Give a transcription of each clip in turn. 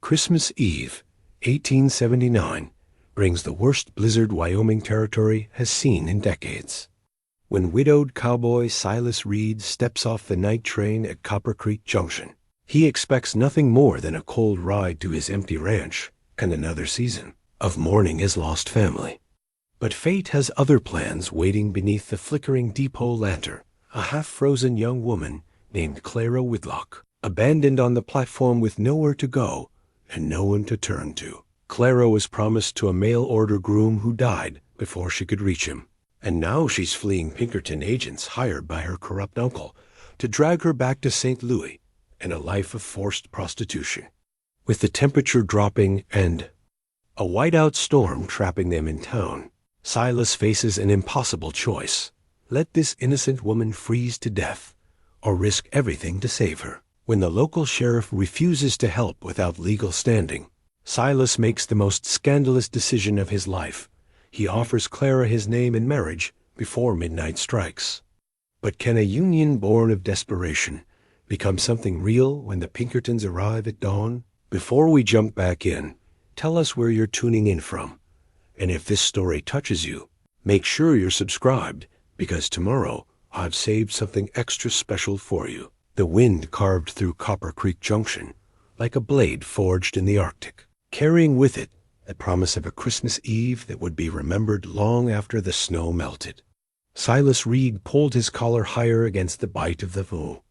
Christmas Eve, 1879, brings the worst blizzard Wyoming Territory has seen in decades. When widowed cowboy Silas Reed steps off the night train at Copper Creek Junction, he expects nothing more than a cold ride to his empty ranch and another season of mourning his lost family. But fate has other plans waiting beneath the flickering depot lantern. A half-frozen young woman named Clara Whitlock, abandoned on the platform with nowhere to go and no one to turn to. Clara was promised to a mail-order groom who died before she could reach him. And now she's fleeing Pinkerton agents hired by her corrupt uncle to drag her back to St. Louis and a life of forced prostitution. With the temperature dropping and a whiteout storm trapping them in town, Silas faces an impossible choice. Let this innocent woman freeze to death or risk everything to save her. When the local sheriff refuses to help without legal standing, Silas makes the most scandalous decision of his life. He offers Clara his name in marriage before midnight strikes. But can a union born of desperation become something real when the Pinkertons arrive at dawn? Before we jump back in, tell us where you're tuning in from. And if this story touches you, make sure you're subscribed, because tomorrow I've saved something extra special for you. The wind carved through Copper Creek Junction like a blade forged in the Arctic, carrying with it the promise of a Christmas Eve that would be remembered long after the snow melted. Silas Reed pulled his collar higher against the bite of the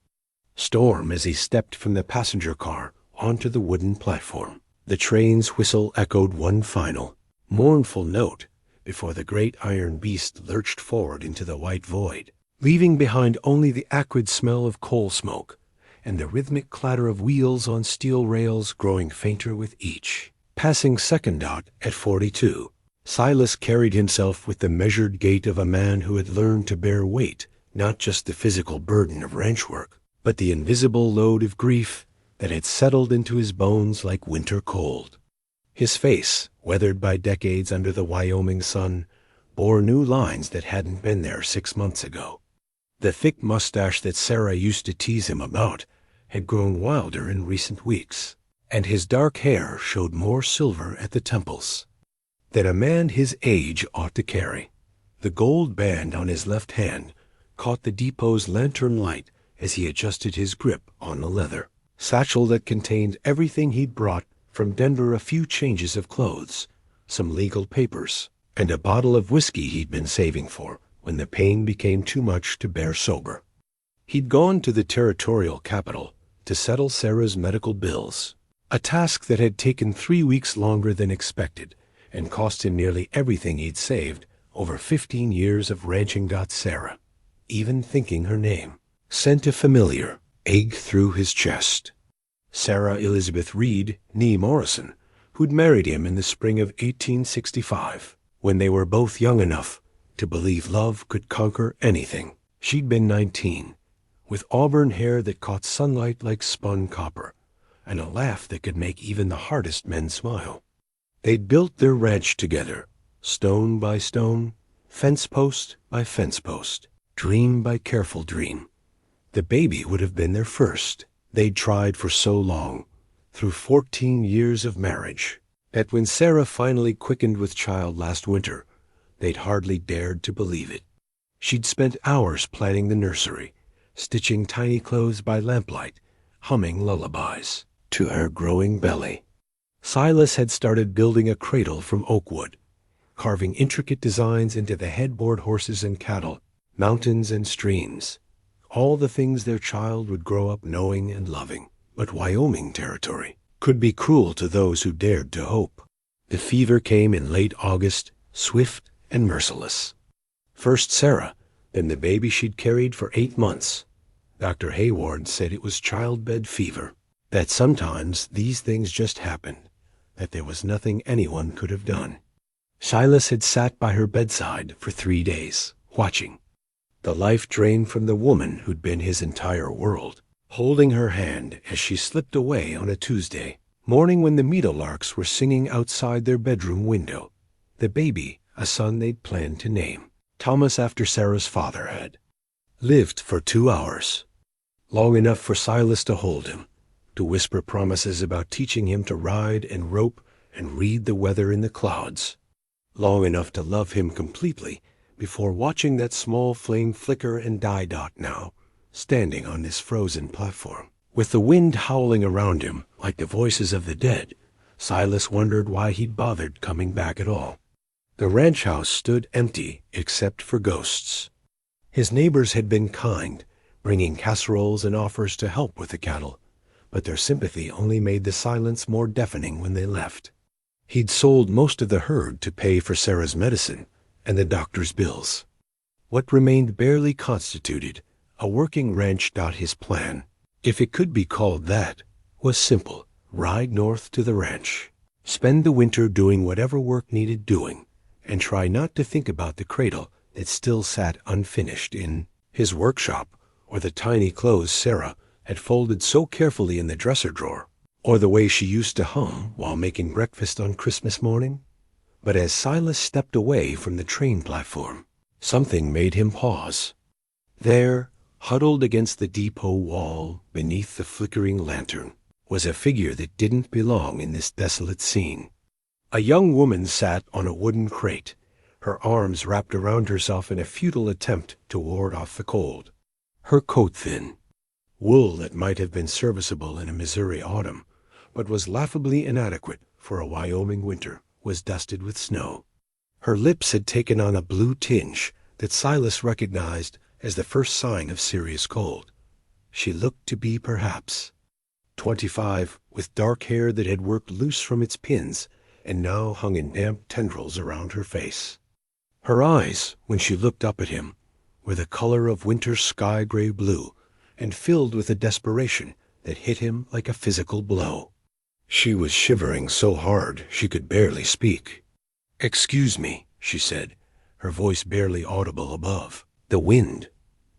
storm as he stepped from the passenger car onto the wooden platform. The train's whistle echoed one final, mournful note before the great iron beast lurched forward into the white void, leaving behind only the acrid smell of coal smoke and the rhythmic clatter of wheels on steel rails growing fainter with each. Passing second out at 42, Silas carried himself with the measured gait of a man who had learned to bear weight, not just the physical burden of ranch work, but the invisible load of grief that had settled into his bones like winter cold. His face, weathered by decades under the Wyoming sun, bore new lines that hadn't been there 6 months ago. The thick mustache that Sarah used to tease him about had grown wilder in recent weeks, and his dark hair showed more silver at the temples than a man his age ought to carry. The gold band on his left hand caught the depot's lantern light as he adjusted his grip on the leather satchel that contained everything he'd brought from Denver: a few changes of clothes, some legal papers, and a bottle of whiskey he'd been saving for when the pain became too much to bear sober. He'd gone to the territorial capital to settle Sarah's medical bills, a task that had taken 3 weeks longer than expected and cost him nearly everything he'd saved over 15 years of ranching. Sarah, even thinking her name, sent a familiar ache through his chest. Sarah Elizabeth Reed, née Morrison, who'd married him in the spring of 1865, when they were both young enough to believe love could conquer anything. She'd been 19, with auburn hair that caught sunlight like spun copper, and a laugh that could make even the hardest men smile. They'd built their ranch together, stone by stone, fence post by fence post, dream by careful dream. The baby would have been their first. They'd tried for so long, through 14 years of marriage, that when Sarah finally quickened with child last winter, they'd hardly dared to believe it. She'd spent hours planning the nursery, stitching tiny clothes by lamplight, humming lullabies to her growing belly. Silas had started building a cradle from oak wood, carving intricate designs into the headboard horses and cattle, mountains and streams, all the things their child would grow up knowing and loving. But Wyoming Territory could be cruel to those who dared to hope. The fever came in late August, swift and merciless. First Sarah, then the baby she'd carried for 8 months. Dr. Hayward said it was childbed fever, that sometimes these things just happened, that there was nothing anyone could have done. Silas had sat by her bedside for 3 days, watching, the life drained from the woman who'd been his entire world, holding her hand as she slipped away on a Tuesday morning when the meadowlarks were singing outside their bedroom window. The baby, a son they'd planned to name Thomas after Sarah's father had, lived for 2 hours, long enough for Silas to hold him, to whisper promises about teaching him to ride and rope and read the weather in the clouds, long enough to love him completely before watching that small flame flicker and die dot now, standing on this frozen platform. With the wind howling around him like the voices of the dead, Silas wondered why he'd bothered coming back at all. The ranch house stood empty except for ghosts. His neighbors had been kind, bringing casseroles and offers to help with the cattle, but their sympathy only made the silence more deafening when they left. He'd sold most of the herd to pay for Sarah's medicine and the doctor's bills. What remained barely constituted a working ranch. His plan, if it could be called that, was simple. Ride north to the ranch, spend the winter doing whatever work needed doing, and try not to think about the cradle that still sat unfinished in his workshop, or the tiny clothes Sarah had folded so carefully in the dresser drawer, or the way she used to hum while making breakfast on Christmas morning. But as Silas stepped away from the train platform, something made him pause. There, huddled against the depot wall beneath the flickering lantern, was a figure that didn't belong in this desolate scene. A young woman sat on a wooden crate, her arms wrapped around herself in a futile attempt to ward off the cold. Her coat thin, wool that might have been serviceable in a Missouri autumn, but was laughably inadequate for a Wyoming winter, was dusted with snow. Her lips had taken on a blue tinge that Silas recognized as the first sign of serious cold. She looked to be perhaps 25, with dark hair that had worked loose from its pins and now hung in damp tendrils around her face. Her eyes, when she looked up at him, were the color of winter's sky-gray blue and filled with a desperation that hit him like a physical blow. She was shivering so hard she could barely speak. "Excuse me," she said, her voice barely audible above. "The wind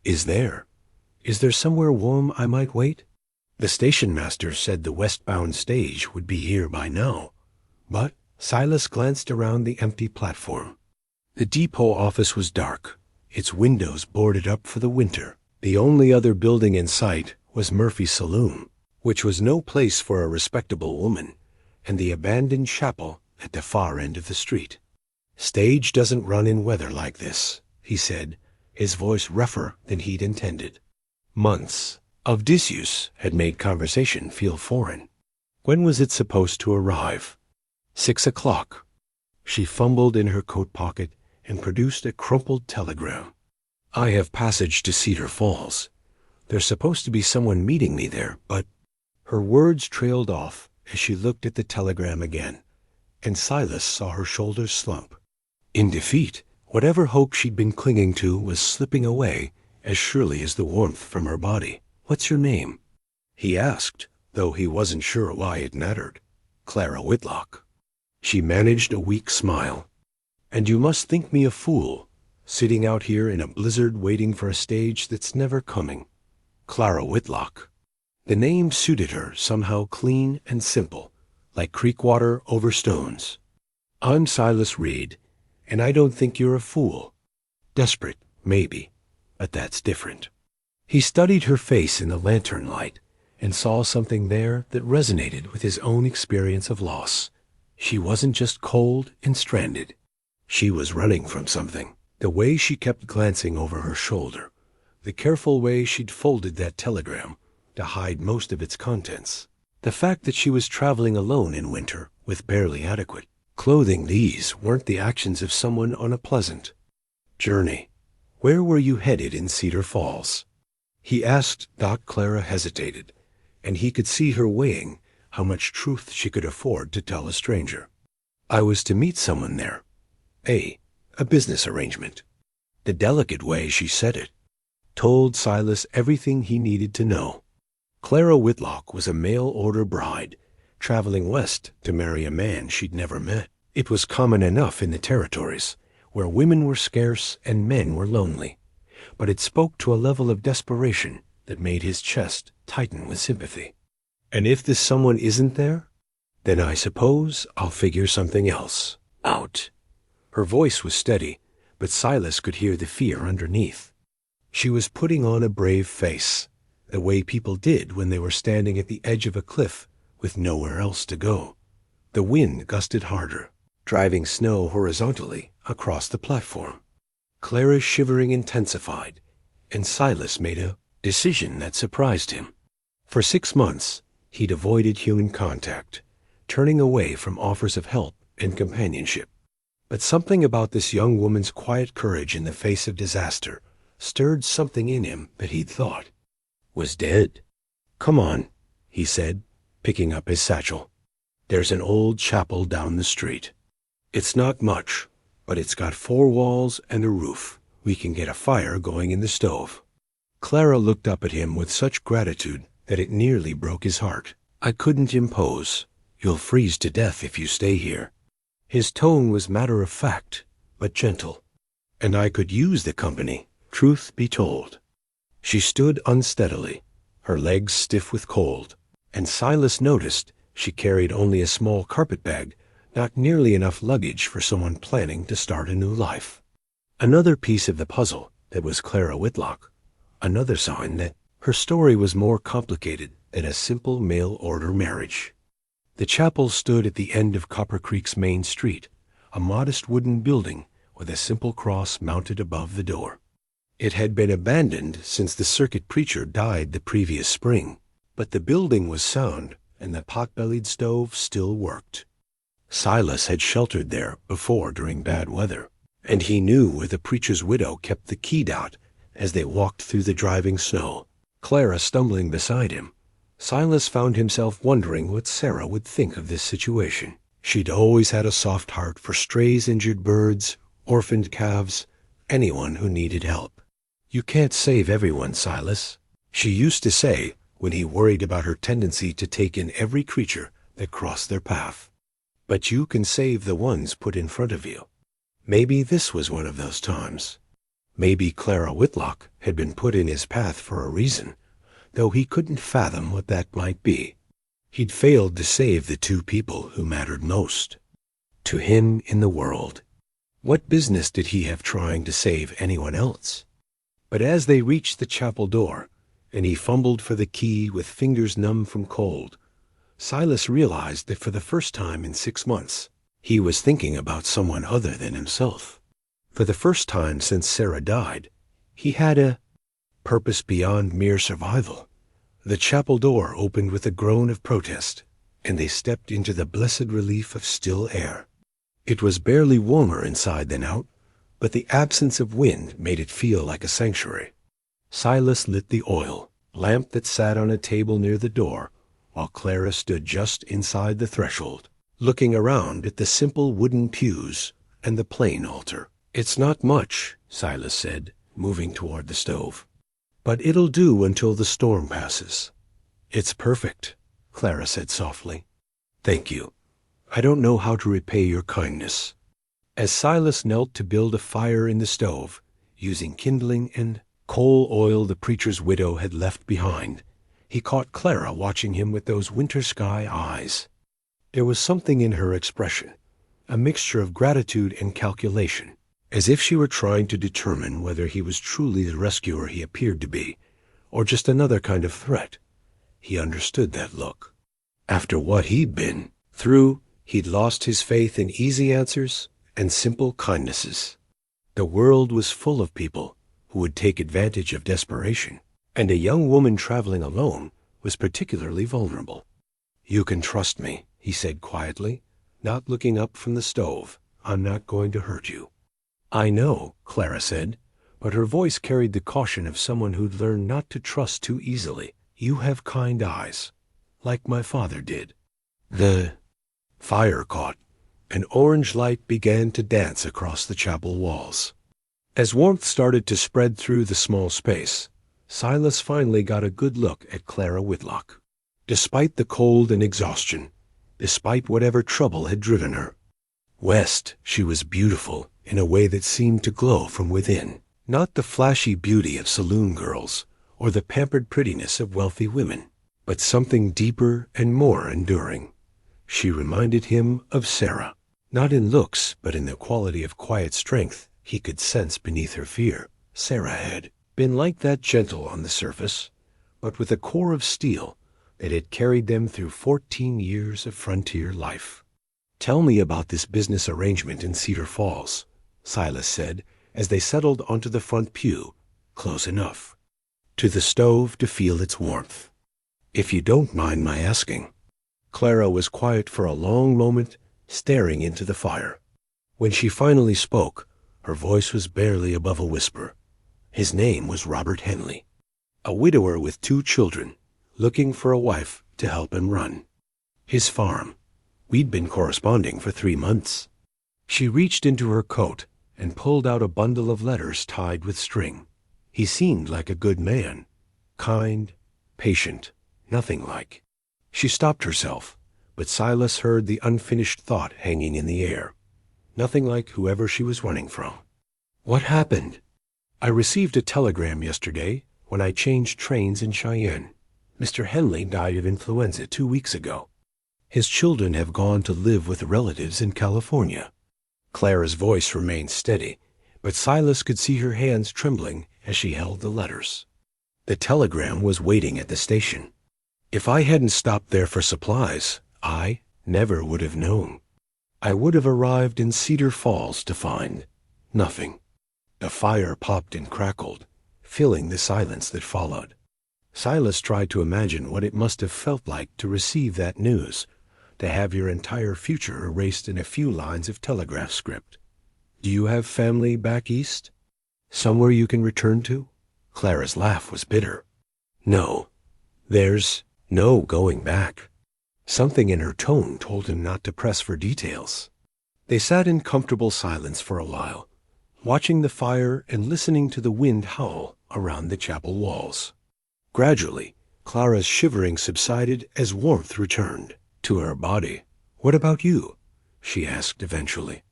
is there. Is there somewhere warm I might wait? The station master said the westbound stage would be here by now." But Silas glanced around the empty platform. The depot office was dark, its windows boarded up for the winter. The only other building in sight was Murphy's Saloon, which was no place for a respectable woman, and the abandoned chapel at the far end of the street. "Stage doesn't run in weather like this," he said, his voice rougher than he'd intended. Months of disuse had made conversation feel foreign. When was it supposed to arrive? 6 o'clock. She fumbled in her coat pocket and produced a crumpled telegram. "I have passage to Cedar Falls. There's supposed to be someone meeting me there, but—" Her words trailed off as she looked at the telegram again, and Silas saw her shoulders slump. In defeat, whatever hope she'd been clinging to was slipping away as surely as the warmth from her body. "What's your name?" he asked, though he wasn't sure why it mattered. "Clara Whitlock." She managed a weak smile. "And you must think me a fool, sitting out here in a blizzard waiting for a stage that's never coming. Clara Whitlock." The name suited her somehow, clean and simple, like creek water over stones. "I'm Silas Reed, and I don't think you're a fool. Desperate, maybe, but that's different." He studied her face in the lantern light and saw something there that resonated with his own experience of loss. She wasn't just cold and stranded. She was running from something. The way she kept glancing over her shoulder, the careful way she'd folded that telegram to hide most of its contents, the fact that she was traveling alone in winter with barely adequate clothing, these weren't the actions of someone on a pleasant journey. "Where were you headed in Cedar Falls?" he asked. Clara hesitated, and he could see her weighing how much truth she could afford to tell a stranger. "I was to meet someone there. A business arrangement." The delicate way she said it told Silas everything he needed to know. Clara Whitlock was a mail-order bride, traveling west to marry a man she'd never met. It was common enough in the territories, where women were scarce and men were lonely, but it spoke to a level of desperation that made his chest tighten with sympathy. "And if this someone isn't there, then I suppose I'll figure something else out." Her voice was steady, but Silas could hear the fear underneath. She was putting on a brave face, the way people did when they were standing at the edge of a cliff with nowhere else to go. The wind gusted harder, driving snow horizontally across the platform. Clara's shivering intensified, and Silas made a decision that surprised him. For 6 months, he'd avoided human contact, turning away from offers of help and companionship. But something about this young woman's quiet courage in the face of disaster stirred something in him that he'd thought was dead. "Come on," he said, picking up his satchel. "There's an old chapel down the street. It's not much, but it's got 4 walls and a roof. We can get a fire going in the stove." Clara looked up at him with such gratitude that it nearly broke his heart. "I couldn't impose. You'll freeze to death if you stay here." His tone was matter-of-fact, but gentle. "And I could use the company, truth be told." She stood unsteadily, her legs stiff with cold, and Silas noticed she carried only a small carpet-bag, not nearly enough luggage for someone planning to start a new life. Another piece of the puzzle that was Clara Whitlock, another sign that her story was more complicated than a simple mail-order marriage. The chapel stood at the end of Copper Creek's main street, a modest wooden building with a simple cross mounted above the door. It had been abandoned since the circuit preacher died the previous spring, but the building was sound and the pot-bellied stove still worked. Silas had sheltered there before during bad weather, and he knew where the preacher's widow kept the key dot as they walked through the driving snow, Clara stumbling beside him. Silas found himself wondering what Sarah would think of this situation. She'd always had a soft heart for strays, injured birds, orphaned calves, anyone who needed help. "You can't save everyone, Silas," she used to say when he worried about her tendency to take in every creature that crossed their path. "But you can save the ones put in front of you." Maybe this was one of those times. Maybe Clara Whitlock had been put in his path for a reason, though he couldn't fathom what that might be. He'd failed to save the 2 people who mattered most to him in the world. What business did he have trying to save anyone else? But as they reached the chapel door, and he fumbled for the key with fingers numb from cold, Silas realized that for the first time in 6 months, he was thinking about someone other than himself. For the first time since Sarah died, he had a purpose beyond mere survival. The chapel door opened with a groan of protest, and they stepped into the blessed relief of still air. It was barely warmer inside than out, but the absence of wind made it feel like a sanctuary. Silas lit the oil lamp that sat on a table near the door, while Clara stood just inside the threshold, looking around at the simple wooden pews and the plain altar. "It's not much," Silas said, moving toward the stove, "but it'll do until the storm passes." "It's perfect," Clara said softly. "Thank you. I don't know how to repay your kindness." As Silas knelt to build a fire in the stove, using kindling and coal oil the preacher's widow had left behind, he caught Clara watching him with those winter sky eyes. There was something in her expression, a mixture of gratitude and calculation, as if she were trying to determine whether he was truly the rescuer he appeared to be, or just another kind of threat. He understood that look. After what he'd been through, he'd lost his faith in easy answers and simple kindnesses. The world was full of people who would take advantage of desperation, and a young woman traveling alone was particularly vulnerable. "You can trust me," he said quietly, not looking up from the stove. "I'm not going to hurt you." "I know," Clara said, but her voice carried the caution of someone who'd learned not to trust too easily. "You have kind eyes, like my father did." The fire caught. An orange light began to dance across the chapel walls. As warmth started to spread through the small space, Silas finally got a good look at Clara Whitlock. Despite the cold and exhaustion, despite whatever trouble had driven her, west, she was beautiful in a way that seemed to glow from within. Not the flashy beauty of saloon girls or the pampered prettiness of wealthy women, but something deeper and more enduring. She reminded him of Sarah, not in looks, but in the quality of quiet strength he could sense beneath her fear. Sarah had been like that, gentle on the surface, but with a core of steel that had carried them through 14 years of frontier life. "Tell me about this business arrangement in Cedar Falls," Silas said, as they settled onto the front pew, close enough to the stove to feel its warmth. "If you don't mind my asking." Clara was quiet for a long moment, staring into the fire. When she finally spoke, her voice was barely above a whisper. His name was Robert Henley, a widower with 2 children, looking for a wife to help him run his farm. We'd been corresponding for 3 months. She reached into her coat and pulled out a bundle of letters tied with string. He seemed like a good man, kind, patient, nothing like. She stopped herself, but Silas heard the unfinished thought hanging in the air. Nothing like whoever she was running from. "What happened?" "I received a telegram yesterday when I changed trains in Cheyenne. Mr. Henley died of influenza 2 weeks ago. His children have gone to live with relatives in California." Clara's voice remained steady, but Silas could see her hands trembling as she held the letters. "The telegram was waiting at the station. If I hadn't stopped there for supplies, I never would have known. I would have arrived in Cedar Falls to find nothing." A fire popped and crackled, filling the silence that followed. Silas tried to imagine what it must have felt like to receive that news, to have your entire future erased in a few lines of telegraph script. "Do you have family back east? Somewhere you can return to?" Clara's laugh was bitter. "No, there's no going back." Something in her tone told him not to press for details. They sat in comfortable silence for a while, watching the fire and listening to the wind howl around the chapel walls. Gradually, Clara's shivering subsided as warmth returned to her body. "What about you?" she asked eventually.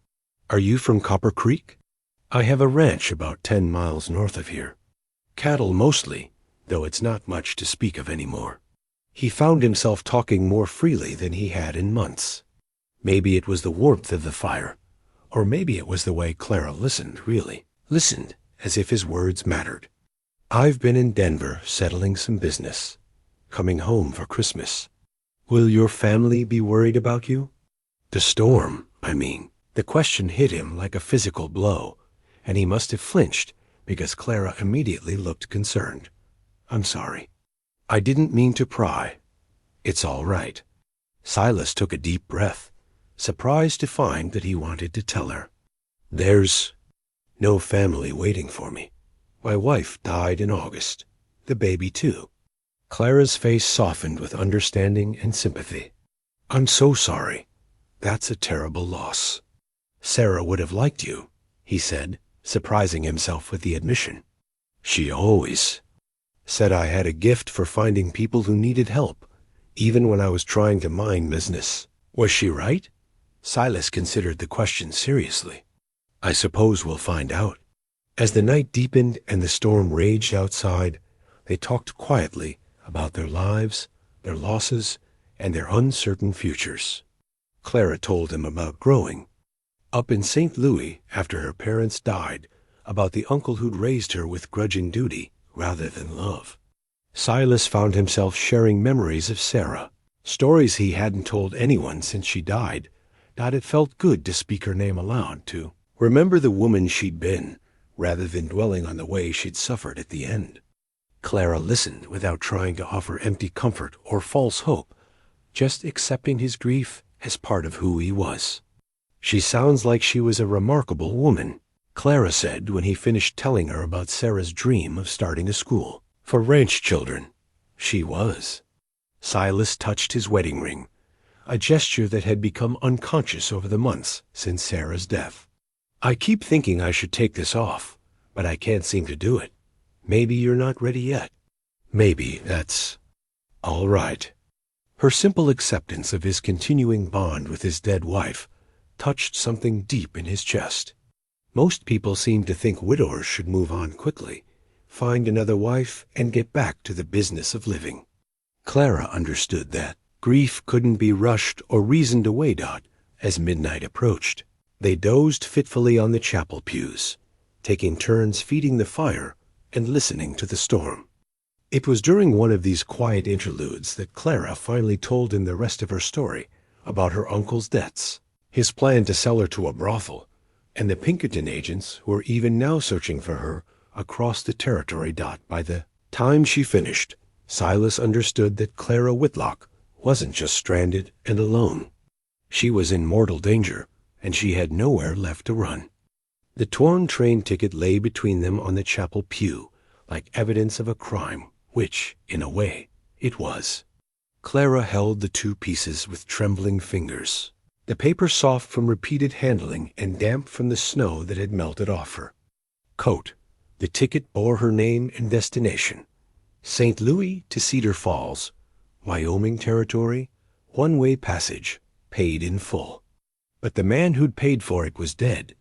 "Are you from Copper Creek?" "I have a ranch about 10 miles north of here. Cattle mostly, though it's not much to speak of anymore." He found himself talking more freely than he had in months. Maybe it was the warmth of the fire, or maybe it was the way Clara listened, really. Listened as if his words mattered. "I've been in Denver settling some business. Coming home for Christmas. Will your family be worried about you?" "The storm, I mean." The question hit him like a physical blow, and he must have flinched because Clara immediately looked concerned. "I'm sorry. I didn't mean to pry." "It's all right." Silas took a deep breath, surprised to find that he wanted to tell her. "There's no family waiting for me. My wife died in August. The baby, too." Clara's face softened with understanding and sympathy. "I'm so sorry. That's a terrible loss." "Sarah would have liked you," he said, surprising himself with the admission. "She always said I had a gift for finding people who needed help, even when I was trying to mind business." "Was she right?" Silas considered the question seriously. "I suppose we'll find out." As the night deepened and the storm raged outside, they talked quietly about their lives, their losses, and their uncertain futures. Clara told him about growing up in St. Louis after her parents died, about the uncle who'd raised her with grudging duty rather than love. Silas found himself sharing memories of Sarah, stories he hadn't told anyone since she died, that it felt good to speak her name aloud, to remember the woman she'd been, rather than dwelling on the way she'd suffered at the end. Clara listened without trying to offer empty comfort or false hope, just accepting his grief as part of who he was. "She sounds like she was a remarkable woman," Clara said when he finished telling her about Sarah's dream of starting a school for ranch children. "She was." Silas touched his wedding ring, a gesture that had become unconscious over the months since Sarah's death. "I keep thinking I should take this off, but I can't seem to do it. Maybe you're not ready yet." "Maybe that's all right." Her simple acceptance of his continuing bond with his dead wife touched something deep in his chest. Most people seem to think widowers should move on quickly, find another wife, and get back to the business of living. Clara understood that grief couldn't be rushed or reasoned away. As midnight approached, they dozed fitfully on the chapel pews, taking turns feeding the fire and listening to the storm. It was during one of these quiet interludes that Clara finally told him the rest of her story about her uncle's debts, his plan to sell her to a brothel, and the Pinkerton agents who were even now searching for her across the territory. By the time she finished, Silas understood that Clara Whitlock wasn't just stranded and alone. She was in mortal danger, and she had nowhere left to run. The torn train ticket lay between them on the chapel pew, like evidence of a crime, which, in a way, it was. Clara held the two pieces with trembling fingers, the paper soft from repeated handling and damp from the snow that had melted off her coat. The ticket bore her name and destination: St. Louis to Cedar Falls, Wyoming Territory, one-way passage, paid in full. But the man who'd paid for it was dead,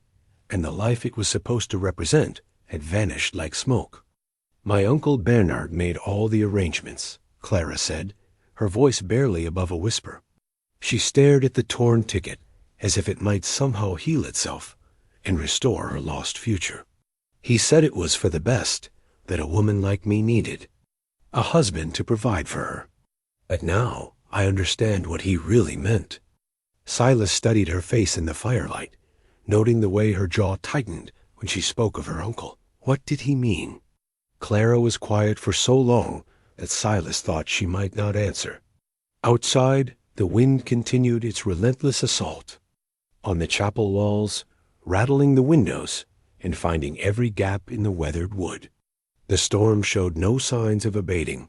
and the life it was supposed to represent had vanished like smoke. "My Uncle Bernard made all the arrangements," Clara said, her voice barely above a whisper. She stared at the torn ticket as if it might somehow heal itself and restore her lost future. "He said it was for the best, that a woman like me needed a husband to provide for her. But now I understand what he really meant." Silas studied her face in the firelight, noting the way her jaw tightened when she spoke of her uncle. What did he mean? Clara was quiet for so long that Silas thought she might not answer. Outside, the wind continued its relentless assault on the chapel walls, rattling the windows and finding every gap in the weathered wood. The storm showed no signs of abating,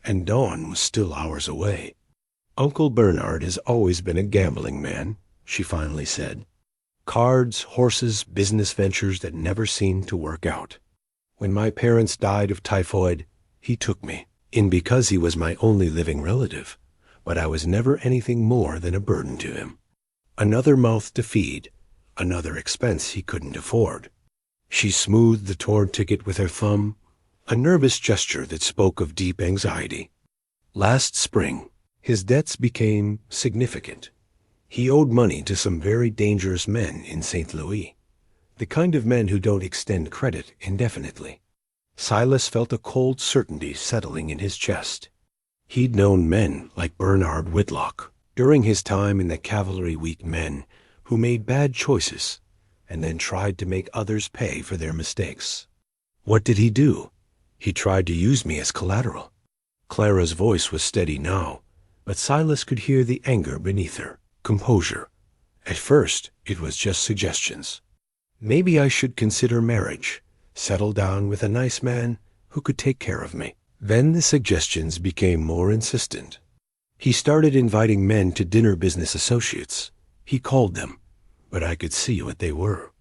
and dawn was still hours away. "Uncle Bernard has always been a gambling man," she finally said. "Cards, horses, business ventures that never seemed to work out. When my parents died of typhoid, he took me in because he was my only living relative, but I was never anything more than a burden to him. Another mouth to feed, another expense he couldn't afford." She smoothed the torn ticket with her thumb, a nervous gesture that spoke of deep anxiety. "Last spring, his debts became significant. He owed money to some very dangerous men in St. Louis, the kind of men who don't extend credit indefinitely." Silas felt a cold certainty settling in his chest. He'd known men like Bernard Whitlock during his time in the cavalry, weak men who made bad choices and then tried to make others pay for their mistakes. "What did he do?" "He tried to use me as collateral." Clara's voice was steady now, but Silas could hear the anger beneath her composure. At first, it was just suggestions. "Maybe I should consider marriage, settle down with a nice man who could take care of me." Then the suggestions became more insistent. He started inviting men to dinner, business associates, he called them, but I could see what they were.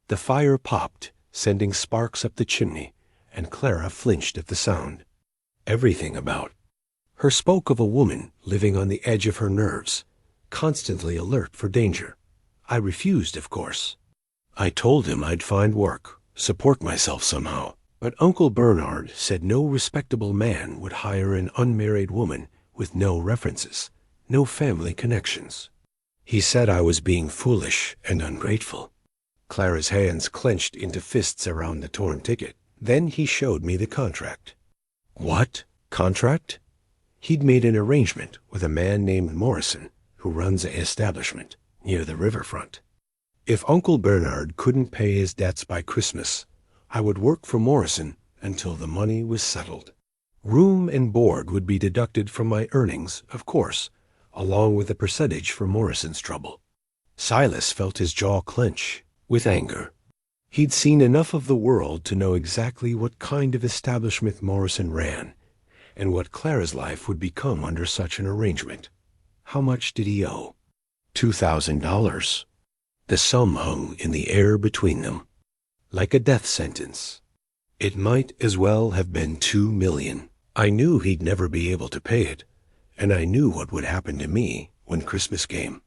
The fire popped, sending sparks up the chimney, and Clara flinched at the sound. Everything about her spoke of a woman living on the edge of her nerves, constantly alert for danger. I refused, of course. I told him I'd find work, support myself somehow. But Uncle Bernard said no respectable man would hire an unmarried woman with no references, no family connections. He said I was being foolish and ungrateful. Clara's hands clenched into fists around the torn ticket. Then he showed me the contract. What? Contract? He'd made an arrangement with a man named Morrison, who runs an establishment near the riverfront. If Uncle Bernard couldn't pay his debts by Christmas, I would work for Morrison until the money was settled. Room and board would be deducted from my earnings, of course, along with a percentage for Morrison's trouble. Silas felt his jaw clench with anger. He'd seen enough of the world to know exactly what kind of establishment Morrison ran, and what Clara's life would become under such an arrangement. How much did he owe? $2,000. The sum hung in the air between them, like a death sentence. It might as well have been $2 million. I knew he'd never be able to pay it, and I knew what would happen to me when Christmas came.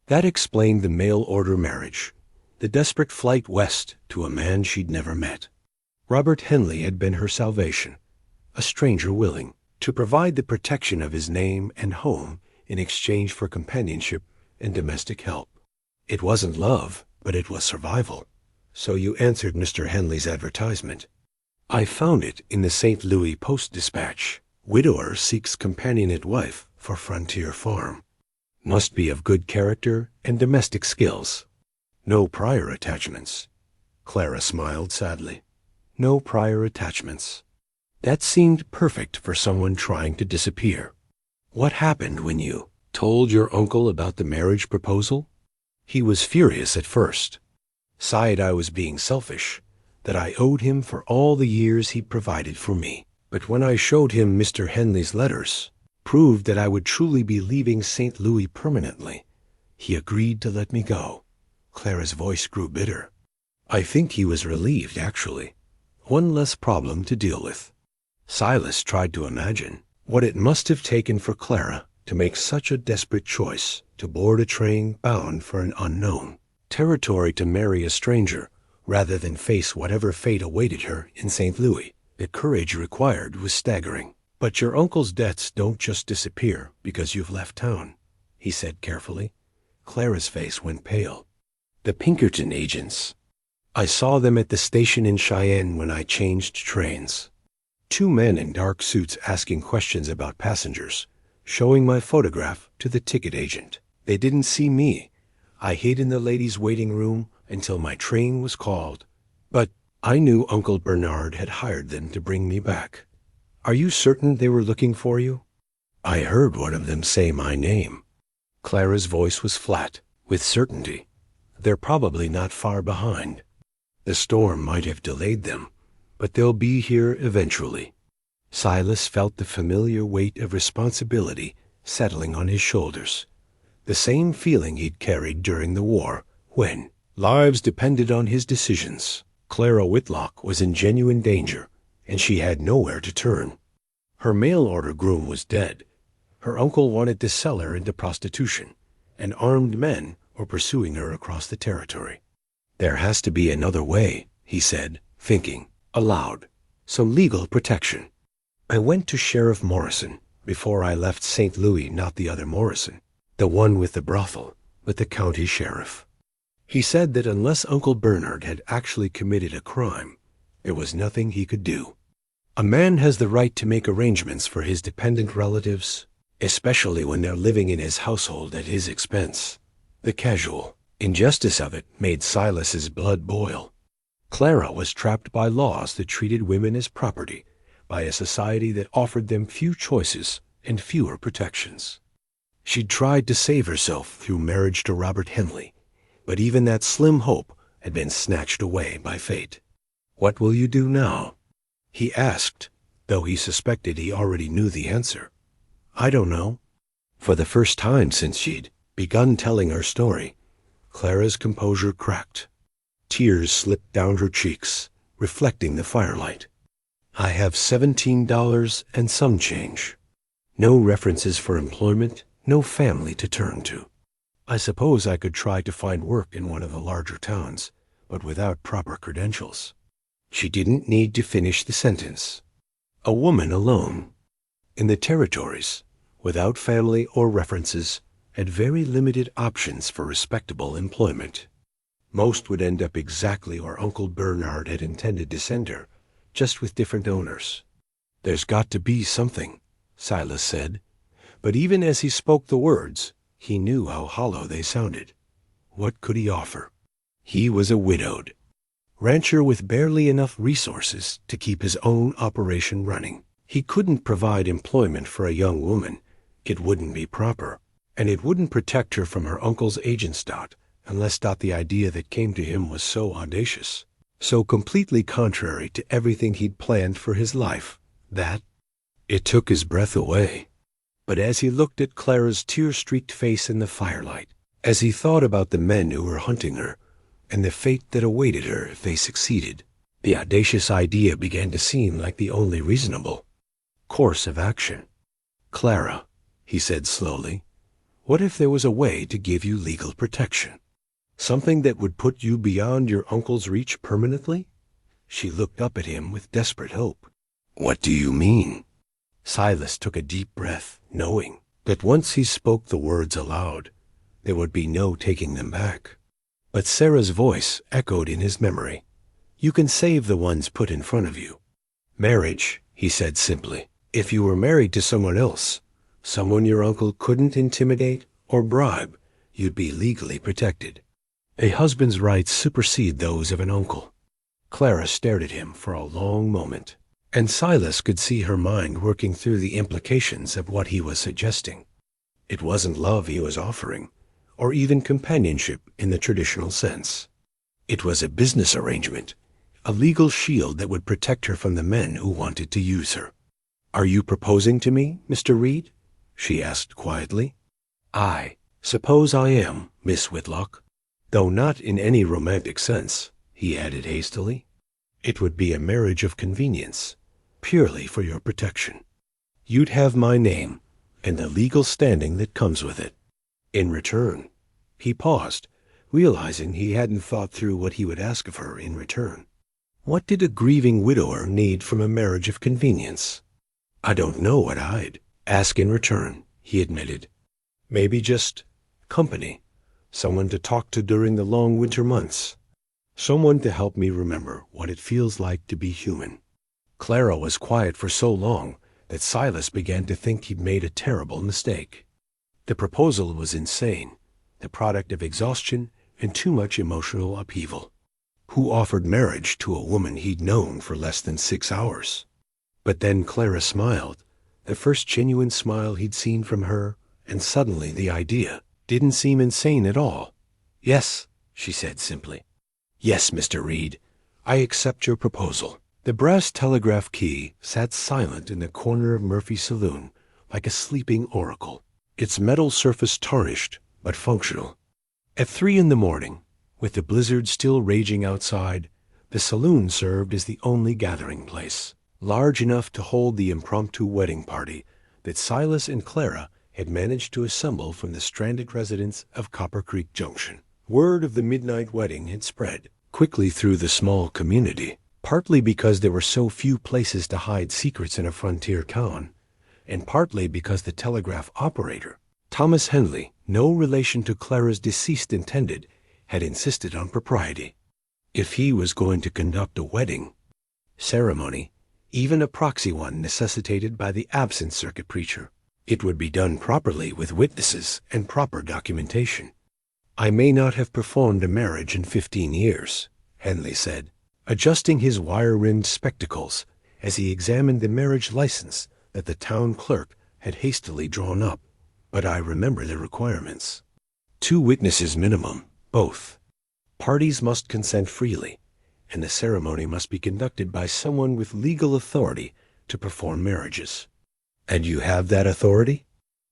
That explained the mail-order marriage, the desperate flight west to a man she'd never met. Robert Henley had been her salvation, a stranger willing to provide the protection of his name and home in exchange for companionship and domestic help. It wasn't love, but it was survival. So you answered Mr. Henley's advertisement. I found it in the St. Louis Post-Dispatch. Widower seeks companionate wife for frontier farm. Must be of good character and domestic skills. No prior attachments. Clara smiled sadly. No prior attachments. That seemed perfect for someone trying to disappear. What happened when you told your uncle about the marriage proposal? He was furious at first. Sighed I was being selfish, that I owed him for all the years he provided for me. But when I showed him Mr. Henley's letters, proved that I would truly be leaving St. Louis permanently, he agreed to let me go. Clara's voice grew bitter. I think he was relieved, actually. One less problem to deal with. Silas tried to imagine what it must have taken for Clara to make such a desperate choice to board a train bound for an unknown territory to marry a stranger rather than face whatever fate awaited her in St. Louis. The courage required was staggering. But your uncle's debts don't just disappear because you've left town, he said carefully. Clara's face went pale. The Pinkerton agents. I saw them at the station in Cheyenne when I changed trains. 2 men in dark suits asking questions about passengers, showing my photograph to the ticket agent. They didn't see me. I hid in the ladies' waiting room until my train was called. But I knew Uncle Bernard had hired them to bring me back. Are you certain they were looking for you? I heard one of them say my name. Clara's voice was flat, with certainty. They're probably not far behind. The storm might have delayed them, but they'll be here eventually. Silas felt the familiar weight of responsibility settling on his shoulders. The same feeling he'd carried during the war, when lives depended on his decisions. Clara Whitlock was in genuine danger, and she had nowhere to turn. Her mail-order groom was dead. Her uncle wanted to sell her into prostitution, and armed men were pursuing her across the territory. There has to be another way, he said, thinking aloud. Some legal protection. I went to Sheriff Morrison before I left St. Louis, not the other Morrison, the one with the brothel, but the county sheriff. He said that unless Uncle Bernard had actually committed a crime, there was nothing he could do. A man has the right to make arrangements for his dependent relatives, especially when they're living in his household at his expense. The casual injustice of it made Silas's blood boil. Clara was trapped by laws that treated women as property, by a society that offered them few choices and fewer protections. She'd tried to save herself through marriage to Robert Henley, but even that slim hope had been snatched away by fate. What will you do now? He asked, though he suspected he already knew the answer. I don't know. For the first time since she'd begun telling her story, Clara's composure cracked. Tears slipped down her cheeks, reflecting the firelight. I have $17 and some change. No references for employment, no family to turn to. I suppose I could try to find work in one of the larger towns, but without proper credentials. She didn't need to finish the sentence. A woman alone, in the territories, without family or references, had very limited options for respectable employment. Most would end up exactly where Uncle Bernard had intended to send her, just with different owners. There's got to be something, Silas said, but even as he spoke the words, he knew how hollow they sounded. What could he offer? He was a widowed rancher with barely enough resources to keep his own operation running. He couldn't provide employment for a young woman. It wouldn't be proper, and it wouldn't protect her from her uncle's agent's dot, unless the idea that came to him was so audacious, so completely contrary to everything he'd planned for his life, that it took his breath away. But as he looked at Clara's tear-streaked face in the firelight, as he thought about the men who were hunting her, and the fate that awaited her if they succeeded, the audacious idea began to seem like the only reasonable course of action. Clara, he said slowly, what if there was a way to give you legal protection? Something that would put you beyond your uncle's reach permanently? She looked up at him with desperate hope. What do you mean? Silas took a deep breath, knowing that once he spoke the words aloud, there would be no taking them back. But Sarah's voice echoed in his memory. You can save the ones put in front of you. Marriage, he said simply. If you were married to someone else, someone your uncle couldn't intimidate or bribe, you'd be legally protected. A husband's rights supersede those of an uncle. Clara stared at him for a long moment, and Silas could see her mind working through the implications of what he was suggesting. It wasn't love he was offering, or even companionship in the traditional sense. It was a business arrangement, a legal shield that would protect her from the men who wanted to use her. "Are you proposing to me, Mr. Reed?" she asked quietly. "I suppose I am, Miss Whitlock, though not in any romantic sense," he added hastily. "It would be a marriage of convenience, purely for your protection. You'd have my name and the legal standing that comes with it. In return—" He paused, realizing he hadn't thought through what he would ask of her in return. What did a grieving widower need from a marriage of convenience? "I don't know what I'd ask in return," he admitted. "Maybe just company, someone to talk to during the long winter months, someone to help me remember what it feels like to be human." Clara was quiet for so long that Silas began to think he'd made a terrible mistake. The proposal was insane, the product of exhaustion and too much emotional upheaval. Who offered marriage to a woman he'd known for less than 6 hours? But then Clara smiled, the first genuine smile he'd seen from her, and suddenly the idea didn't seem insane at all. "Yes," she said simply. "Yes, Mr. Reed, I accept your proposal." The brass telegraph key sat silent in the corner of Murphy's saloon like a sleeping oracle, its metal surface tarnished but functional. At 3 in the morning, with the blizzard still raging outside, the saloon served as the only gathering place, large enough to hold the impromptu wedding party that Silas and Clara had managed to assemble from the stranded residents of Copper Creek Junction. Word of the midnight wedding had spread quickly through the small community, partly because there were so few places to hide secrets in a frontier town, and partly because the telegraph operator, Thomas Henley, no relation to Clara's deceased intended, had insisted on propriety. If he was going to conduct a wedding ceremony, even a proxy one necessitated by the absent circuit preacher, it would be done properly with witnesses and proper documentation. "I may not have performed a marriage in 15 years, Henley said, adjusting his wire-rimmed spectacles as he examined the marriage license that the town clerk had hastily drawn up, "but I remember the requirements. 2 witnesses minimum, both. Parties must consent freely, and the ceremony must be conducted by someone with legal authority to perform marriages." "And you have that authority?"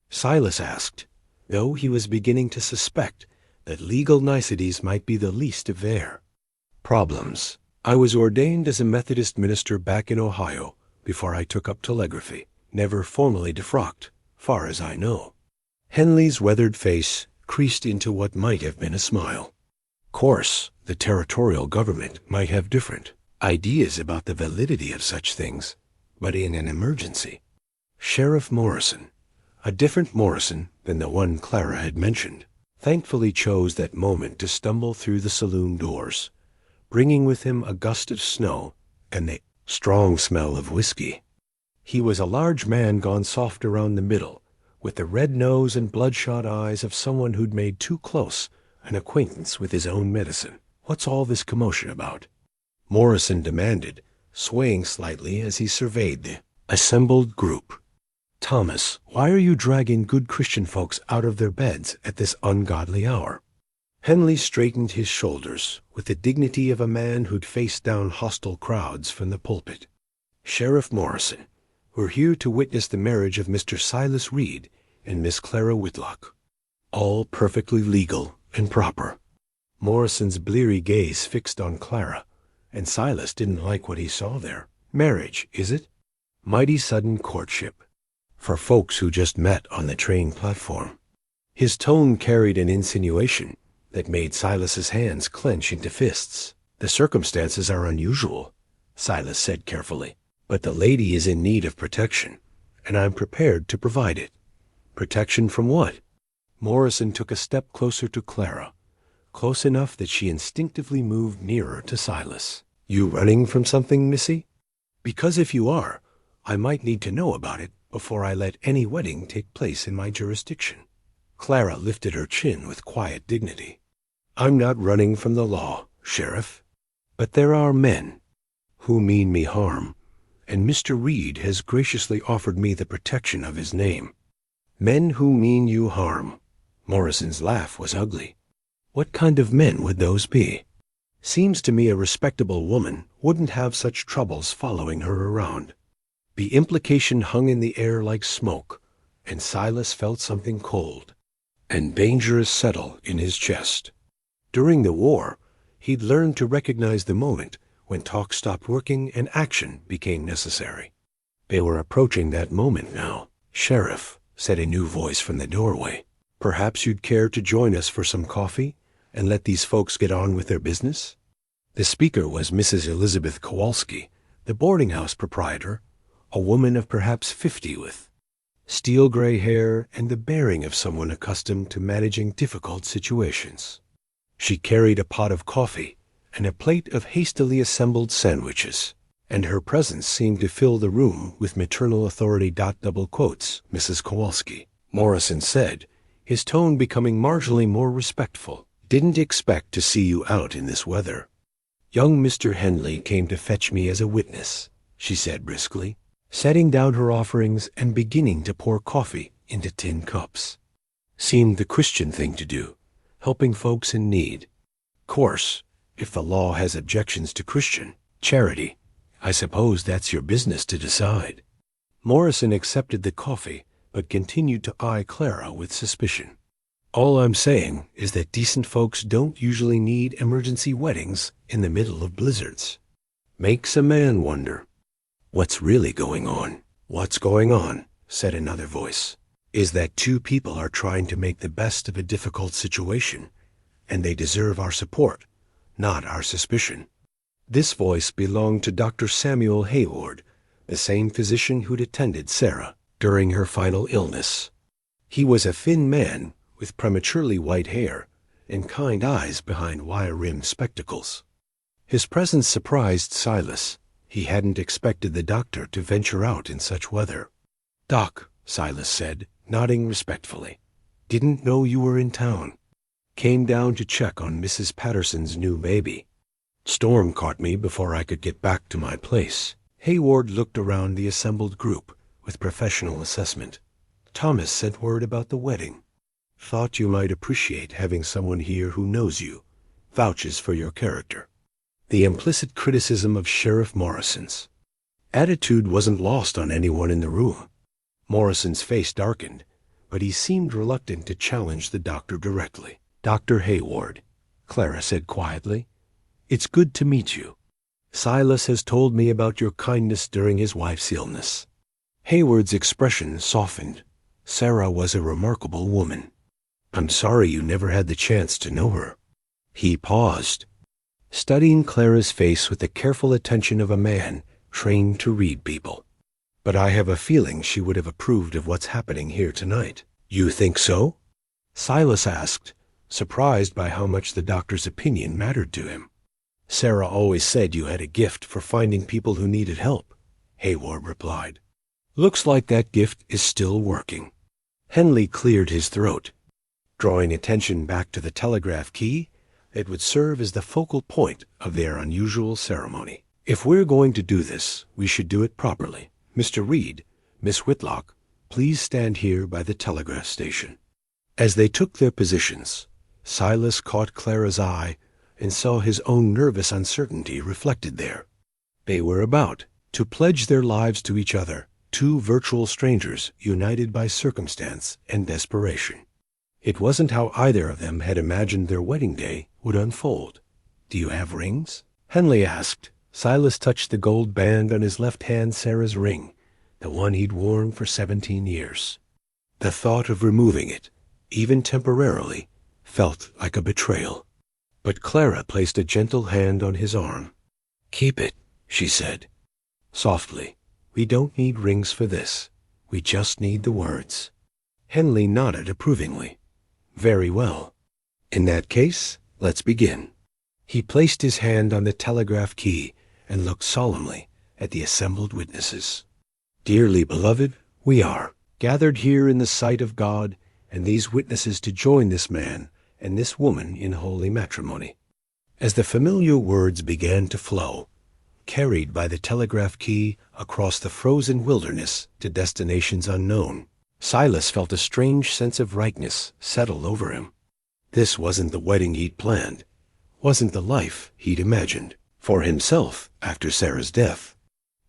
Silas asked, though he was beginning to suspect that legal niceties might be the least of their problems. "I was ordained as a Methodist minister back in Ohio before I took up telegraphy, never formally defrocked, far as I know." Henley's weathered face creased into what might have been a smile. "Course, the territorial government might have different ideas about the validity of such things, but in an emergency—" Sheriff Morrison, a different Morrison than the one Clara had mentioned, thankfully chose that moment to stumble through the saloon doors, bringing with him a gust of snow and the strong smell of whiskey. He was a large man gone soft around the middle, with the red nose and bloodshot eyes of someone who'd made too close an acquaintance with his own medicine. "What's all this commotion about?" Morrison demanded, swaying slightly as he surveyed the assembled group. "Thomas, why are you dragging good Christian folks out of their beds at this ungodly hour?" Henley straightened his shoulders with the dignity of a man who'd faced down hostile crowds from the pulpit. "Sheriff Morrison, we're here to witness the marriage of Mr. Silas Reed and Miss Clara Whitlock. All perfectly legal and proper." Morrison's bleary gaze fixed on Clara, and Silas didn't like what he saw there. "Marriage, is it? Mighty sudden courtship for folks who just met on the train platform." His tone carried an insinuation that made Silas's hands clench into fists. "The circumstances are unusual," Silas said carefully, "but the lady is in need of protection, and I'm prepared to provide it." "Protection from what?" Morrison took a step closer to Clara, close enough that she instinctively moved nearer to Silas. "You running from something, missy?" Because if you are, I might need to know about it before I let any wedding take place in my jurisdiction. Clara lifted her chin with quiet dignity. I'm not running from the law, Sheriff, but there are men who mean me harm, and Mr. Reed has graciously offered me the protection of his name. Men who mean you harm. Morrison's laugh was ugly. What kind of men would those be? Seems to me a respectable woman wouldn't have such troubles following her around. The implication hung in the air like smoke, and Silas felt something cold and dangerous settle in his chest. During the war, he'd learned to recognize the moment when talk stopped working and action became necessary. They were approaching that moment now. Sheriff, said a new voice from the doorway, perhaps you'd care to join us for some coffee and let these folks get on with their business? The speaker was Mrs. Elizabeth Kowalski, the boarding house proprietor, a woman of perhaps 50 with steel gray hair and the bearing of someone accustomed to managing difficult situations. She carried a pot of coffee and a plate of hastily assembled sandwiches, and her presence seemed to fill the room with maternal authority. Double quotes, Mrs. Kowalski, Morrison said, his tone becoming marginally more respectful. Didn't expect to see you out in this weather. Young Mr. Henley came to fetch me as a witness, she said briskly, setting down her offerings and beginning to pour coffee into tin cups. Seemed the Christian thing to do, helping folks in need. Course, if the law has objections to Christian charity, I suppose that's your business to decide. Morrison accepted the coffee, but continued to eye Clara with suspicion. All I'm saying is that decent folks don't usually need emergency weddings in the middle of blizzards. Makes a man wonder. What's really going on? What's going on, said another voice, is that two people are trying to make the best of a difficult situation, and they deserve our support, not our suspicion. This voice belonged to Dr. Samuel Hayward, the same physician who'd attended Sarah during her final illness. He was a thin man with prematurely white hair and kind eyes behind wire-rimmed spectacles. His presence surprised Silas. He hadn't expected the doctor to venture out in such weather. Doc, Silas said, nodding respectfully. Didn't know you were in town. Came down to check on Mrs. Patterson's new baby. Storm caught me before I could get back to my place. Hayward looked around the assembled group with professional assessment. Thomas sent word about the wedding. Thought you might appreciate having someone here who knows you, vouches for your character. The implicit criticism of Sheriff Morrison's attitude wasn't lost on anyone in the room. Morrison's face darkened, but he seemed reluctant to challenge the doctor directly. Dr. Hayward, Clara said quietly, it's good to meet you. Silas has told me about your kindness during his wife's illness. Hayward's expression softened. Sarah was a remarkable woman. I'm sorry you never had the chance to know her. He paused, studying Clara's face with the careful attention of a man trained to read people. But I have a feeling she would have approved of what's happening here tonight. You think so? Silas asked, surprised by how much the doctor's opinion mattered to him. Sarah always said you had a gift for finding people who needed help, Hayward replied. Looks like that gift is still working. Henley cleared his throat, drawing attention back to the telegraph key that would serve as the focal point of their unusual ceremony. If we're going to do this, we should do it properly. Mr. Reed, Miss Whitlock, please stand here by the telegraph station. As they took their positions, Silas caught Clara's eye and saw his own nervous uncertainty reflected there. They were about to pledge their lives to each other, two virtual strangers united by circumstance and desperation. It wasn't how either of them had imagined their wedding day would unfold. Do you have rings? Henley asked. Silas touched the gold band on his left hand, Sarah's ring, the one he'd worn for 17 years. The thought of removing it, even temporarily, felt like a betrayal. But Clara placed a gentle hand on his arm. Keep it, she said, softly. We don't need rings for this. We just need the words. Henley nodded approvingly. Very well. In that case, let's begin. He placed his hand on the telegraph key and looked solemnly at the assembled witnesses. Dearly beloved, we are gathered here in the sight of God and these witnesses to join this man and this woman in holy matrimony. As the familiar words began to flow, carried by the telegraph key across the frozen wilderness to destinations unknown, Silas felt a strange sense of rightness settle over him. This wasn't the wedding he'd planned, wasn't the life he'd imagined for himself after Sarah's death,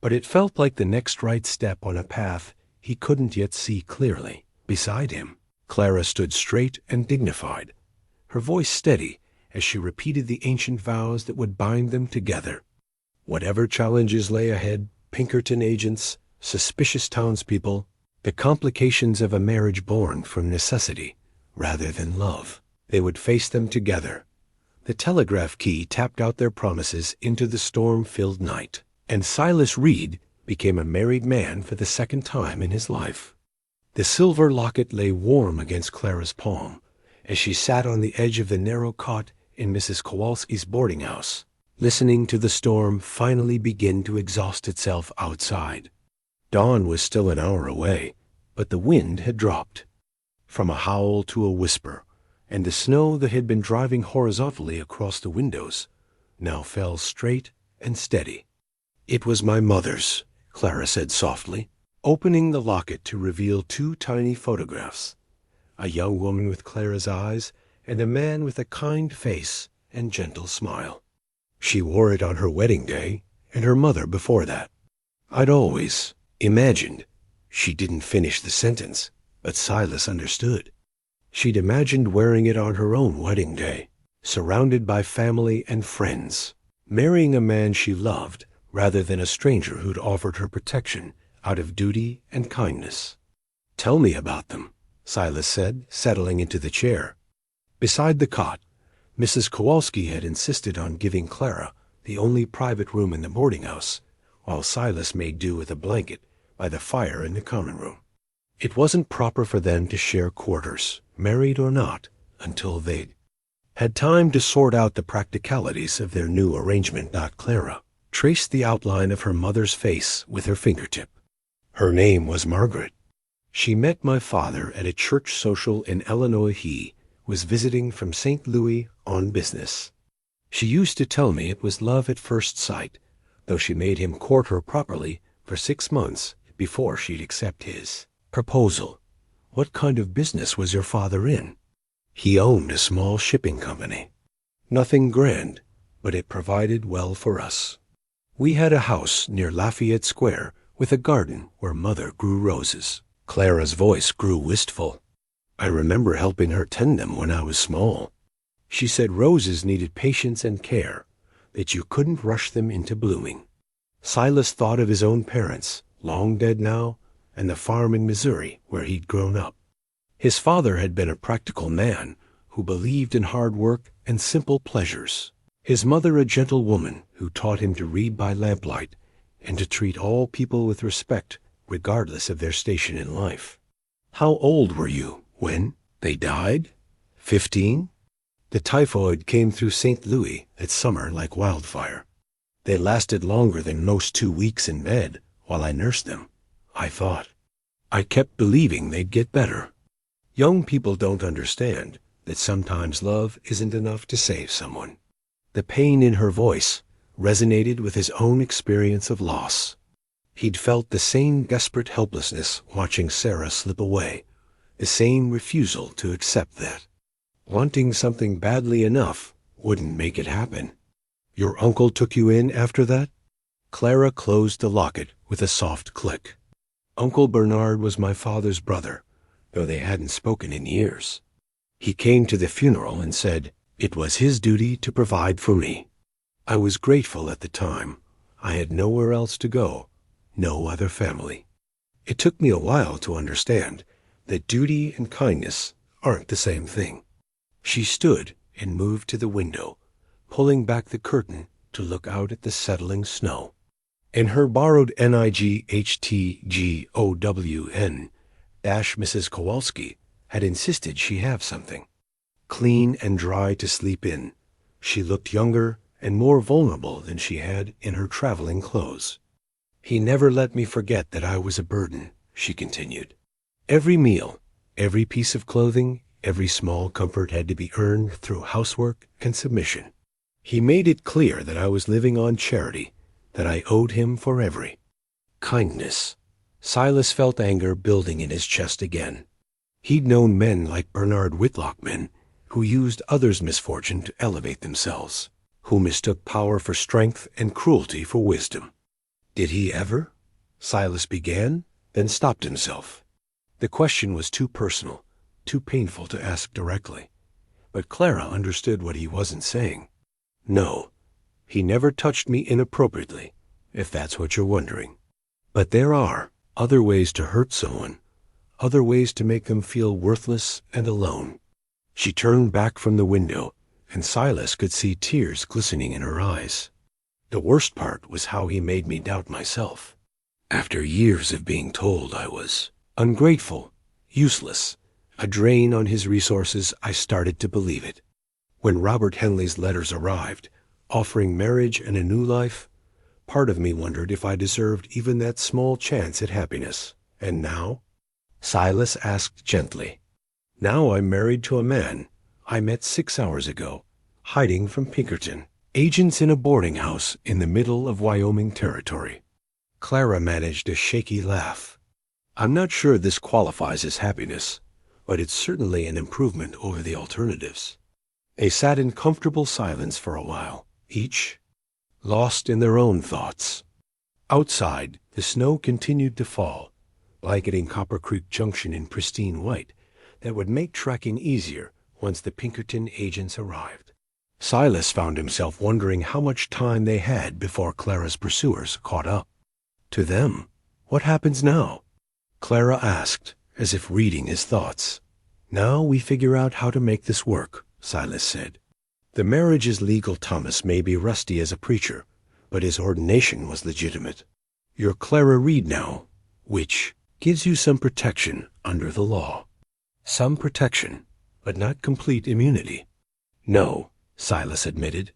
but it felt like the next right step on a path he couldn't yet see clearly. Beside him, Clara stood straight and dignified, her voice steady as she repeated the ancient vows that would bind them together. Whatever challenges lay ahead, Pinkerton agents, suspicious townspeople, the complications of a marriage born from necessity rather than love, they would face them together. The telegraph key tapped out their promises into the storm-filled night, and Silas Reed became a married man for the second time in his life. The silver locket lay warm against Clara's palm as she sat on the edge of the narrow cot in Mrs. Kowalski's boarding house, listening to the storm finally begin to exhaust itself outside. Dawn was still an hour away, but the wind had dropped from a howl to a whisper, and the snow that had been driving horizontally across the windows now fell straight and steady. "It was my mother's," Clara said softly, opening the locket to reveal two tiny photographs, a young woman with Clara's eyes and a man with a kind face and gentle smile. She wore it on her wedding day and her mother before that. I'd always imagined. She didn't finish the sentence, but Silas understood. She'd imagined wearing it on her own wedding day, surrounded by family and friends, marrying a man she loved rather than a stranger who'd offered her protection out of duty and kindness. "Tell me about them," Silas said, settling into the chair. Beside the cot, Mrs. Kowalski had insisted on giving Clara the only private room in the boarding house, while Silas made do with a blanket by the fire in the common room. It wasn't proper for them to share quarters, married or not, until they'd had time to sort out the practicalities of their new arrangement. Clara traced the outline of her mother's face with her fingertip. Her name was Margaret. She met my father at a church social in Illinois. He was visiting from St. Louis on business. She used to tell me it was love at first sight, though she made him court her properly for 6 months before she'd accept his proposal. "What kind of business was your father in?" "He owned a small shipping company. Nothing grand, but it provided well for us. We had a house near Lafayette Square with a garden where Mother grew roses." Clara's voice grew wistful. "I remember helping her tend them when I was small. She said roses needed patience and care, that you couldn't rush them into blooming." Silas thought of his own parents, long dead now, and the farm in Missouri where he'd grown up. His father had been a practical man who believed in hard work and simple pleasures. His mother a gentle woman who taught him to read by lamplight and to treat all people with respect regardless of their station in life. "How old were you when they died?" 15. The typhoid came through St. Louis that summer like wildfire. They lasted longer than most 2 weeks in bed while I nursed them, I thought. I kept believing they'd get better. Young people don't understand that sometimes love isn't enough to save someone. The pain in her voice resonated with his own experience of loss. He'd felt the same desperate helplessness watching Sarah slip away, the same refusal to accept that. Wanting something badly enough wouldn't make it happen. "Your uncle took you in after that?" Clara closed the locket with a soft click. "Uncle Bernard was my father's brother, though they hadn't spoken in years. He came to the funeral and said it was his duty to provide for me. I was grateful at the time. I had nowhere else to go, no other family. It took me a while to understand that duty and kindness aren't the same thing." She stood and moved to the window, pulling back the curtain to look out at the settling snow. In her borrowed NIGHTGOWN, Mrs. Kowalski had insisted she have something. Clean and dry to sleep in, she looked younger and more vulnerable than she had in her traveling clothes. He never let me forget that I was a burden, she continued. Every meal, every piece of clothing, every small comfort had to be earned through housework and submission. He made it clear that I was living on charity, that I owed him for every kindness. Silas felt anger building in his chest again. He'd known men like Bernard Whitlock men who used others' misfortune to elevate themselves, who mistook power for strength and cruelty for wisdom. Did he ever? Silas began, then stopped himself. The question was too personal, too painful to ask directly. But Clara understood what he wasn't saying. No, he never touched me inappropriately, if that's what you're wondering. But there are other ways to hurt someone, other ways to make them feel worthless and alone. She turned back from the window, and Silas could see tears glistening in her eyes. The worst part was how he made me doubt myself. After years of being told I was ungrateful, useless, a drain on his resources, I started to believe it. When Robert Henley's letters arrived, offering marriage and a new life, part of me wondered if I deserved even that small chance at happiness. And now? Silas asked gently. Now I'm married to a man I met 6 hours ago, hiding from Pinkerton, agents in a boarding house in the middle of Wyoming Territory. Clara managed a shaky laugh. I'm not sure this qualifies as happiness, but it's certainly an improvement over the alternatives. They sat in comfortable silence for a while, each lost in their own thoughts. Outside, the snow continued to fall, blanketing Copper Creek Junction in pristine white that would make trekking easier once the Pinkerton agents arrived. Silas found himself wondering how much time they had before Clara's pursuers caught up. To them, what happens now? Clara asked, as if reading his thoughts. Now we figure out how to make this work, Silas said. The marriage is legal. Thomas may be rusty as a preacher, but his ordination was legitimate. You're Clara Reed now, which gives you some protection under the law. Some protection, but not complete immunity. No, Silas admitted.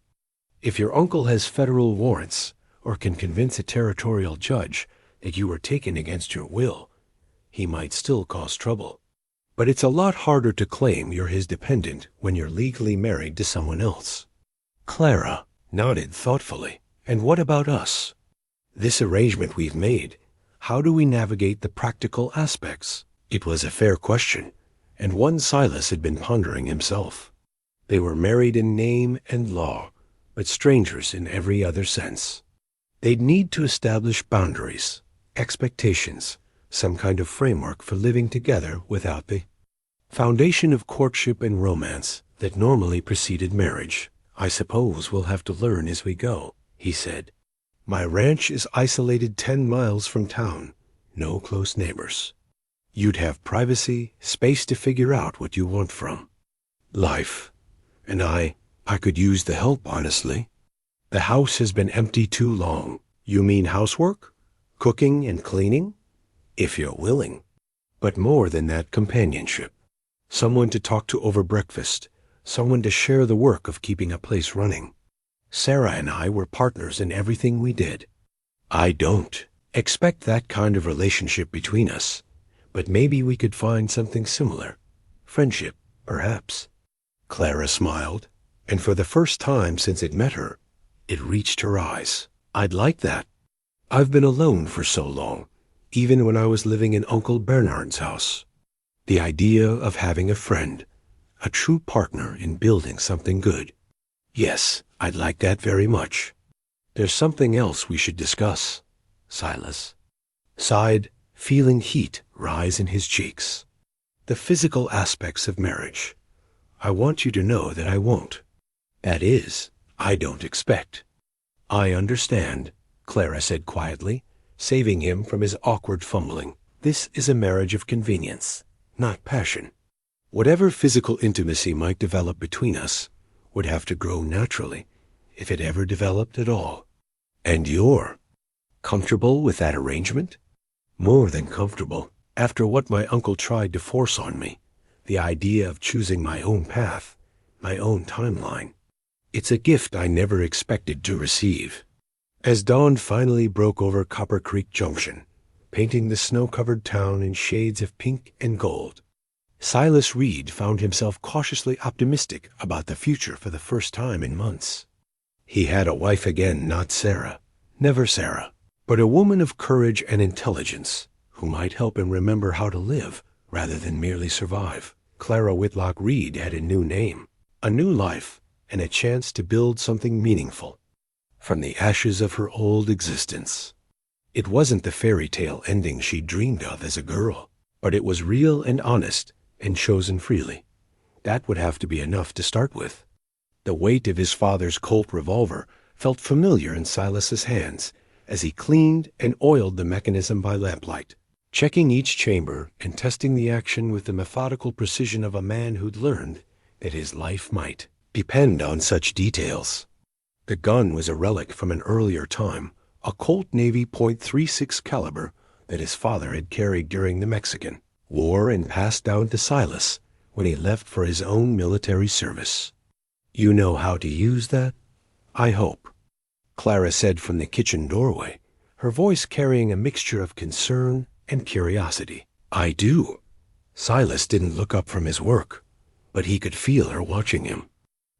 If your uncle has federal warrants or can convince a territorial judge that you were taken against your will, he might still cause trouble. But it's a lot harder to claim you're his dependent when you're legally married to someone else. Clara nodded thoughtfully. And what about us? This arrangement we've made, how do we navigate the practical aspects? It was a fair question, and one Silas had been pondering himself. They were married in name and law, but strangers in every other sense. They'd need to establish boundaries, expectations, some kind of framework for living together without the foundation of courtship and romance that normally preceded marriage. I suppose we'll have to learn as we go, he said. My ranch is isolated 10 miles from town, no close neighbors. You'd have privacy, space to figure out what you want from life. And I could use the help, honestly. The house has been empty too long. You mean housework? Cooking and cleaning? If you're willing. But more than that, companionship. Someone to talk to over breakfast. Someone to share the work of keeping a place running. Sarah and I were partners in everything we did. I don't expect that kind of relationship between us, but maybe we could find something similar. Friendship, perhaps. Clara smiled, and for the first time since it met her, it reached her eyes. I'd like that. I've been alone for so long, even when I was living in Uncle Bernard's house. The idea of having a friend, a true partner in building something good. Yes, I'd like that very much. There's something else we should discuss, Silas sighed, feeling heat rise in his cheeks. The physical aspects of marriage. I want you to know that I won't. That is, I don't expect. I understand, Clara said quietly, saving him from his awkward fumbling. This is a marriage of convenience, not passion. Whatever physical intimacy might develop between us would have to grow naturally, if it ever developed at all. And you're comfortable with that arrangement? More than comfortable. After what my uncle tried to force on me, the idea of choosing my own path, my own timeline. It's a gift I never expected to receive. As dawn finally broke over Copper Creek Junction, painting the snow-covered town in shades of pink and gold, Silas Reed found himself cautiously optimistic about the future for the first time in months. He had a wife again, not Sarah, never Sarah, but a woman of courage and intelligence who might help him remember how to live rather than merely survive. Clara Whitlock Reed had a new name, a new life, and a chance to build something meaningful from the ashes of her old existence. It wasn't the fairy tale ending she dreamed of as a girl, but it was real and honest and chosen freely. That would have to be enough to start with. The weight of his father's Colt revolver felt familiar in Silas's hands as he cleaned and oiled the mechanism by lamplight, checking each chamber and testing the action with the methodical precision of a man who'd learned that his life might depend on such details. The gun was a relic from an earlier time, a Colt Navy .36 caliber that his father had carried during the Mexican War and passed down to Silas when he left for his own military service. "You know how to use that, I hope," Clara said from the kitchen doorway, her voice carrying a mixture of concern and curiosity. "I do." Silas didn't look up from his work, but he could feel her watching him.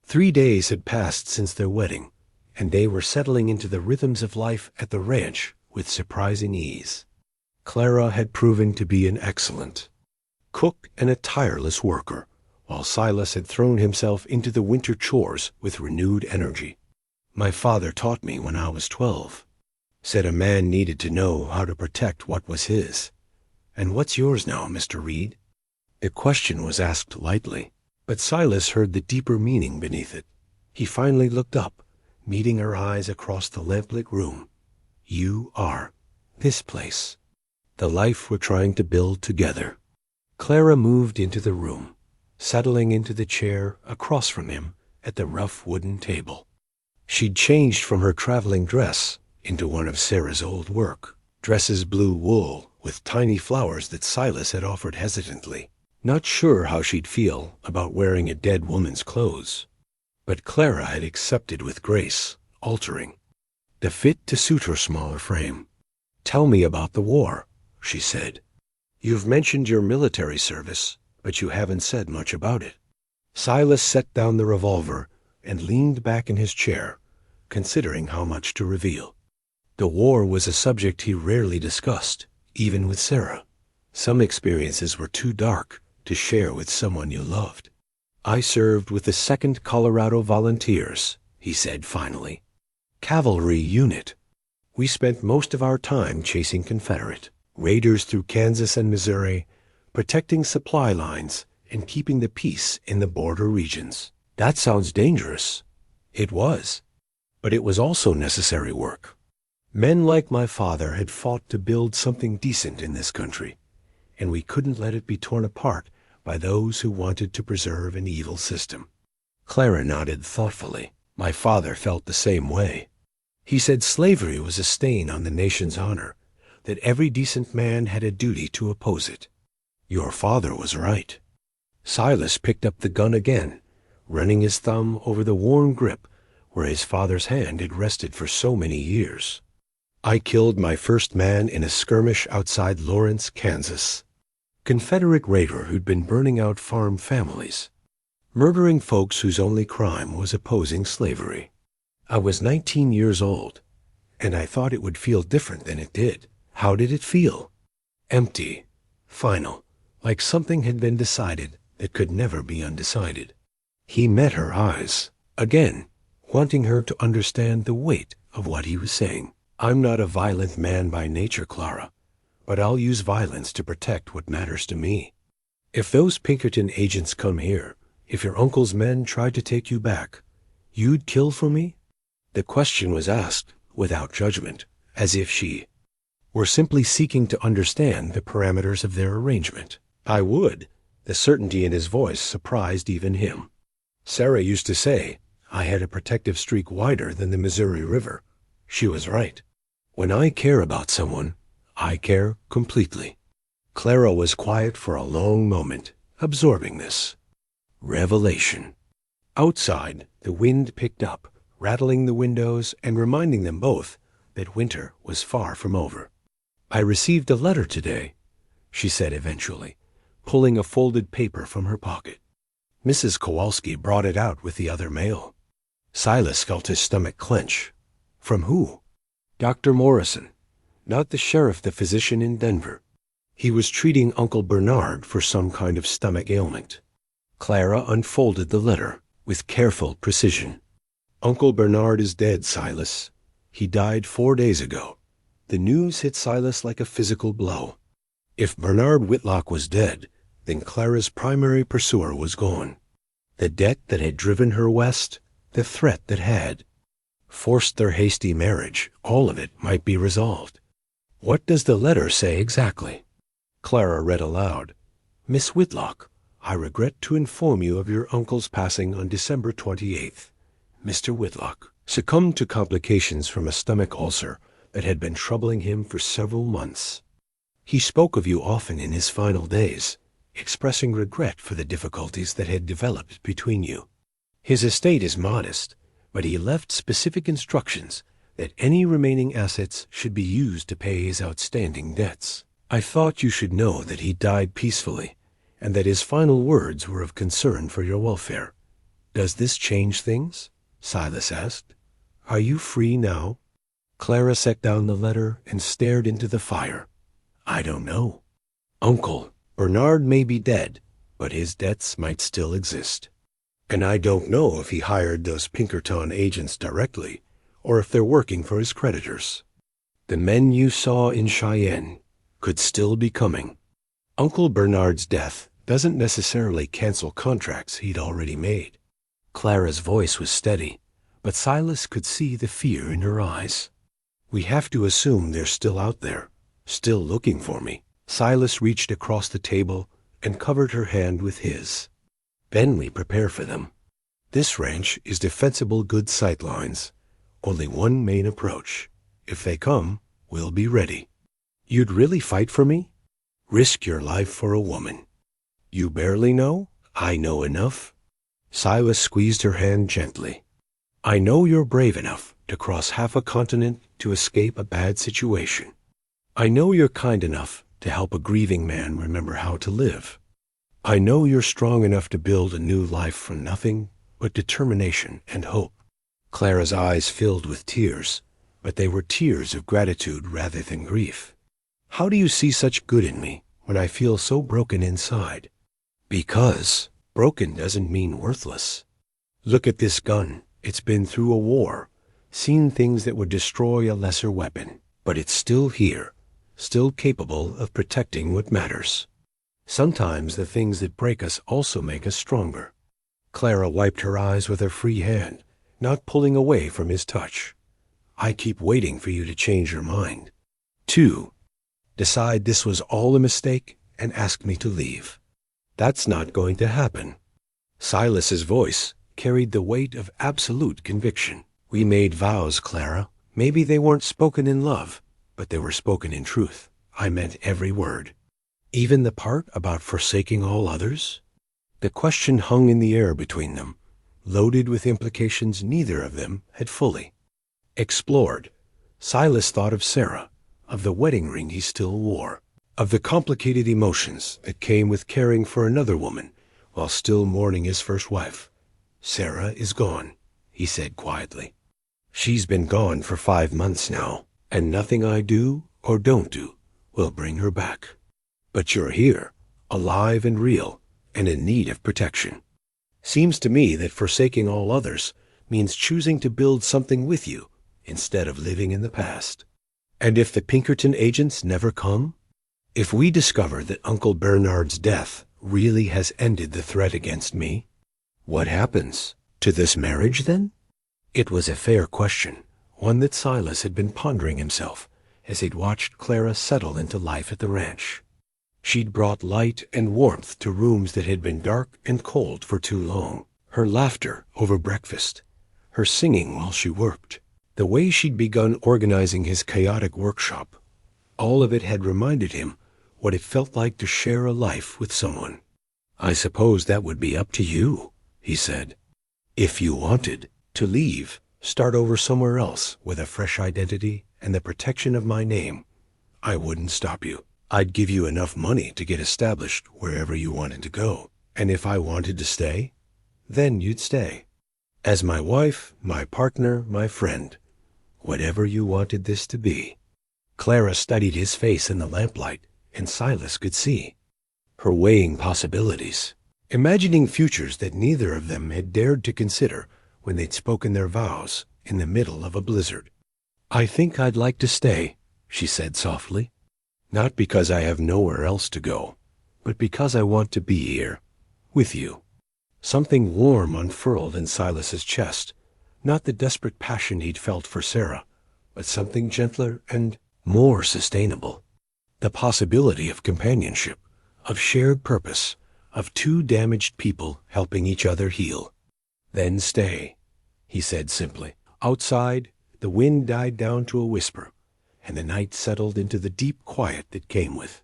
3 days had passed since their wedding, and they were settling into the rhythms of life at the ranch with surprising ease. Clara had proven to be an excellent cook and a tireless worker, while Silas had thrown himself into the winter chores with renewed energy. "My father taught me when I was 12. Said a man needed to know how to protect what was his. And what's yours now, Mr. Reed?" The question was asked lightly, but Silas heard the deeper meaning beneath it. He finally looked up, meeting her eyes across the lamplit room. "You are this place, the life we're trying to build together." Clara moved into the room, settling into the chair across from him at the rough wooden table. She'd changed from her traveling dress into one of Sarah's old work dresses, blue wool with tiny flowers that Silas had offered hesitantly, not sure how she'd feel about wearing a dead woman's clothes. But Clara had accepted with grace, altering the fit to suit her smaller frame. "Tell me about the war," she said. "You've mentioned your military service, but you haven't said much about it." Silas set down the revolver and leaned back in his chair, considering how much to reveal. The war was a subject he rarely discussed, even with Sarah. Some experiences were too dark to share with someone you loved. "I served with the 2nd Colorado Volunteers," he said finally. "Cavalry unit. We spent most of our time chasing Confederate raiders through Kansas and Missouri, protecting supply lines and keeping the peace in the border regions." "That sounds dangerous." It was, but it was also necessary work. Men like my father had fought to build something decent in this country, and we couldn't let it be torn apart by those who wanted to preserve an evil system. Clara nodded thoughtfully. "My father felt the same way. He said slavery was a stain on the nation's honor, that every decent man had a duty to oppose it." "Your father was right." Silas picked up the gun again, running his thumb over the worn grip where his father's hand had rested for so many years. "I killed my first man in a skirmish outside Lawrence, Kansas. Confederate raider who'd been burning out farm families, murdering folks whose only crime was opposing slavery. I was 19 years old, and I thought it would feel different than it did." "How did it feel?" "Empty, final, like something had been decided that could never be undecided." He met her eyes, again, wanting her to understand the weight of what he was saying. "I'm not a violent man by nature, Clara, but I'll use violence to protect what matters to me. If those Pinkerton agents come here, if your uncle's men tried to take you back, you'd kill for me?" The question was asked without judgment, as if she were simply seeking to understand the parameters of their arrangement. "I would." The certainty in his voice surprised even him. "Sarah used to say I had a protective streak wider than the Missouri River. She was right. When I care about someone, I care completely." Clara was quiet for a long moment, absorbing this revelation. Outside, the wind picked up, rattling the windows and reminding them both that winter was far from over. "I received a letter today," she said eventually, pulling a folded paper from her pocket. Mrs. Kowalski brought it out with the other mail. Silas felt his stomach clench. From who? Dr. Morrison, not the sheriff, the physician in Denver. He was treating Uncle Bernard for some kind of stomach ailment. Clara unfolded the letter with careful precision. "Uncle Bernard is dead, Silas. He died 4 days ago." The news hit Silas like a physical blow. If Bernard Whitlock was dead, then Clara's primary pursuer was gone. The debt that had driven her west, the threat that had forced their hasty marriage, all of it might be resolved. "What does the letter say exactly?" Clara read aloud. "Miss Whitlock, I regret to inform you of your uncle's passing on December 28th. Mr. Whitlock succumbed to complications from a stomach ulcer that had been troubling him for several months. He spoke of you often in his final days, expressing regret for the difficulties that had developed between you. His estate is modest, but he left specific instructions that any remaining assets should be used to pay his outstanding debts. I thought you should know that he died peacefully, and that his final words were of concern for your welfare. Does this change things?" Silas asked. "Are you free now?" Clara set down the letter and stared into the fire. "I don't know. Uncle Bernard may be dead, but his debts might still exist. And I don't know if he hired those Pinkerton agents directly, or if they're working for his creditors. The men you saw in Cheyenne could still be coming. Uncle Bernard's death doesn't necessarily cancel contracts he'd already made." Clara's voice was steady, but Silas could see the fear in her eyes. "We have to assume they're still out there, still looking for me." Silas reached across the table and covered her hand with his. "Then we prepare for them. This ranch is defensible good sightlines. Only one main approach. If they come, we'll be ready." "You'd really fight for me?" "Risk your life for a woman." "You barely know? I know enough." Silas squeezed her hand gently. "I know you're brave enough to cross half a continent to escape a bad situation. I know you're kind enough to help a grieving man remember how to live. I know you're strong enough to build a new life from nothing but determination and hope." Clara's eyes filled with tears, but they were tears of gratitude rather than grief. "How do you see such good in me when I feel so broken inside?" "Because broken doesn't mean worthless. Look at this gun. It's been through a war, seen things that would destroy a lesser weapon, but it's still here, still capable of protecting what matters. Sometimes the things that break us also make us stronger." Clara wiped her eyes with her free hand, not pulling away from his touch. "I keep waiting for you to change your mind. 2. Decide this was all a mistake and ask me to leave. That's not going to happen." Silas's voice carried the weight of absolute conviction. "We made vows, Clara. Maybe they weren't spoken in love, but they were spoken in truth. I meant every word." "Even the part about forsaking all others?" The question hung in the air between them, loaded with implications neither of them had fully explored. Silas thought of Sarah, of the wedding ring he still wore, of the complicated emotions that came with caring for another woman while still mourning his first wife. "Sarah is gone," he said quietly. "She's been gone for 5 months now, and nothing I do or don't do will bring her back. But you're here, alive and real, and in need of protection. Seems to me that forsaking all others means choosing to build something with you instead of living in the past. And if the Pinkerton agents never come? If we discover that Uncle Bernard's death really has ended the threat against me, what happens to this marriage then?" It was a fair question, one that Silas had been pondering himself as he'd watched Clara settle into life at the ranch. She'd brought light and warmth to rooms that had been dark and cold for too long. Her laughter over breakfast, her singing while she worked, the way she'd begun organizing his chaotic workshop, all of it had reminded him what it felt like to share a life with someone. "I suppose that would be up to you," he said. "If you wanted to leave, start over somewhere else with a fresh identity and the protection of my name, I wouldn't stop you. I'd give you enough money to get established wherever you wanted to go. And if I wanted to stay, then you'd stay. As my wife, my partner, my friend, whatever you wanted this to be. Clara studied his face in the lamplight, and Silas could see her weighing possibilities, imagining futures that neither of them had dared to consider when they'd spoken their vows in the middle of a blizzard. I think I'd like to stay, she said softly. Not because I have nowhere else to go, but because I want to be here, with you. Something warm unfurled in Silas's chest, not the desperate passion he'd felt for Sarah, but something gentler and more sustainable. The possibility of companionship, of shared purpose, of two damaged people helping each other heal. Then stay, he said simply. Outside, the wind died down to a whisper, and the night settled into the deep quiet that came with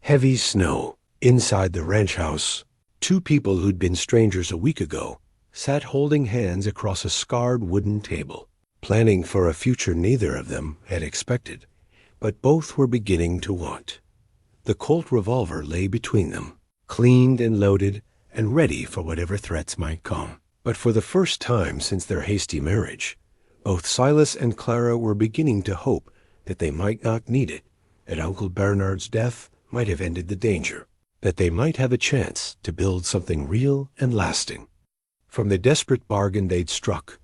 heavy snow. Inside the ranch house, two people who'd been strangers a week ago sat holding hands across a scarred wooden table, planning for a future neither of them had expected, but both were beginning to want. The Colt revolver lay between them, cleaned and loaded and ready for whatever threats might come. But for the first time since their hasty marriage, both Silas and Clara were beginning to hope that they might not need it, that Uncle Bernard's death might have ended the danger, that they might have a chance to build something real and lasting. From the desperate bargain they'd struck,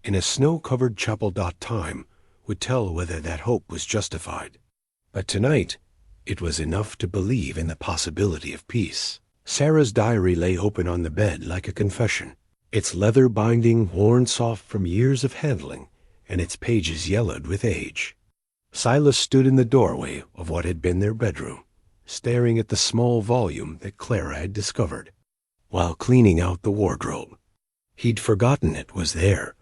in a snow-covered chapel. Time would tell whether that hope was justified. But tonight, it was enough to believe in the possibility of peace. Sarah's diary lay open on the bed like a confession, its leather binding worn soft from years of handling, and its pages yellowed with age. Silas stood in the doorway of what had been their bedroom, staring at the small volume that Clara had discovered, while cleaning out the wardrobe. He'd forgotten it was there,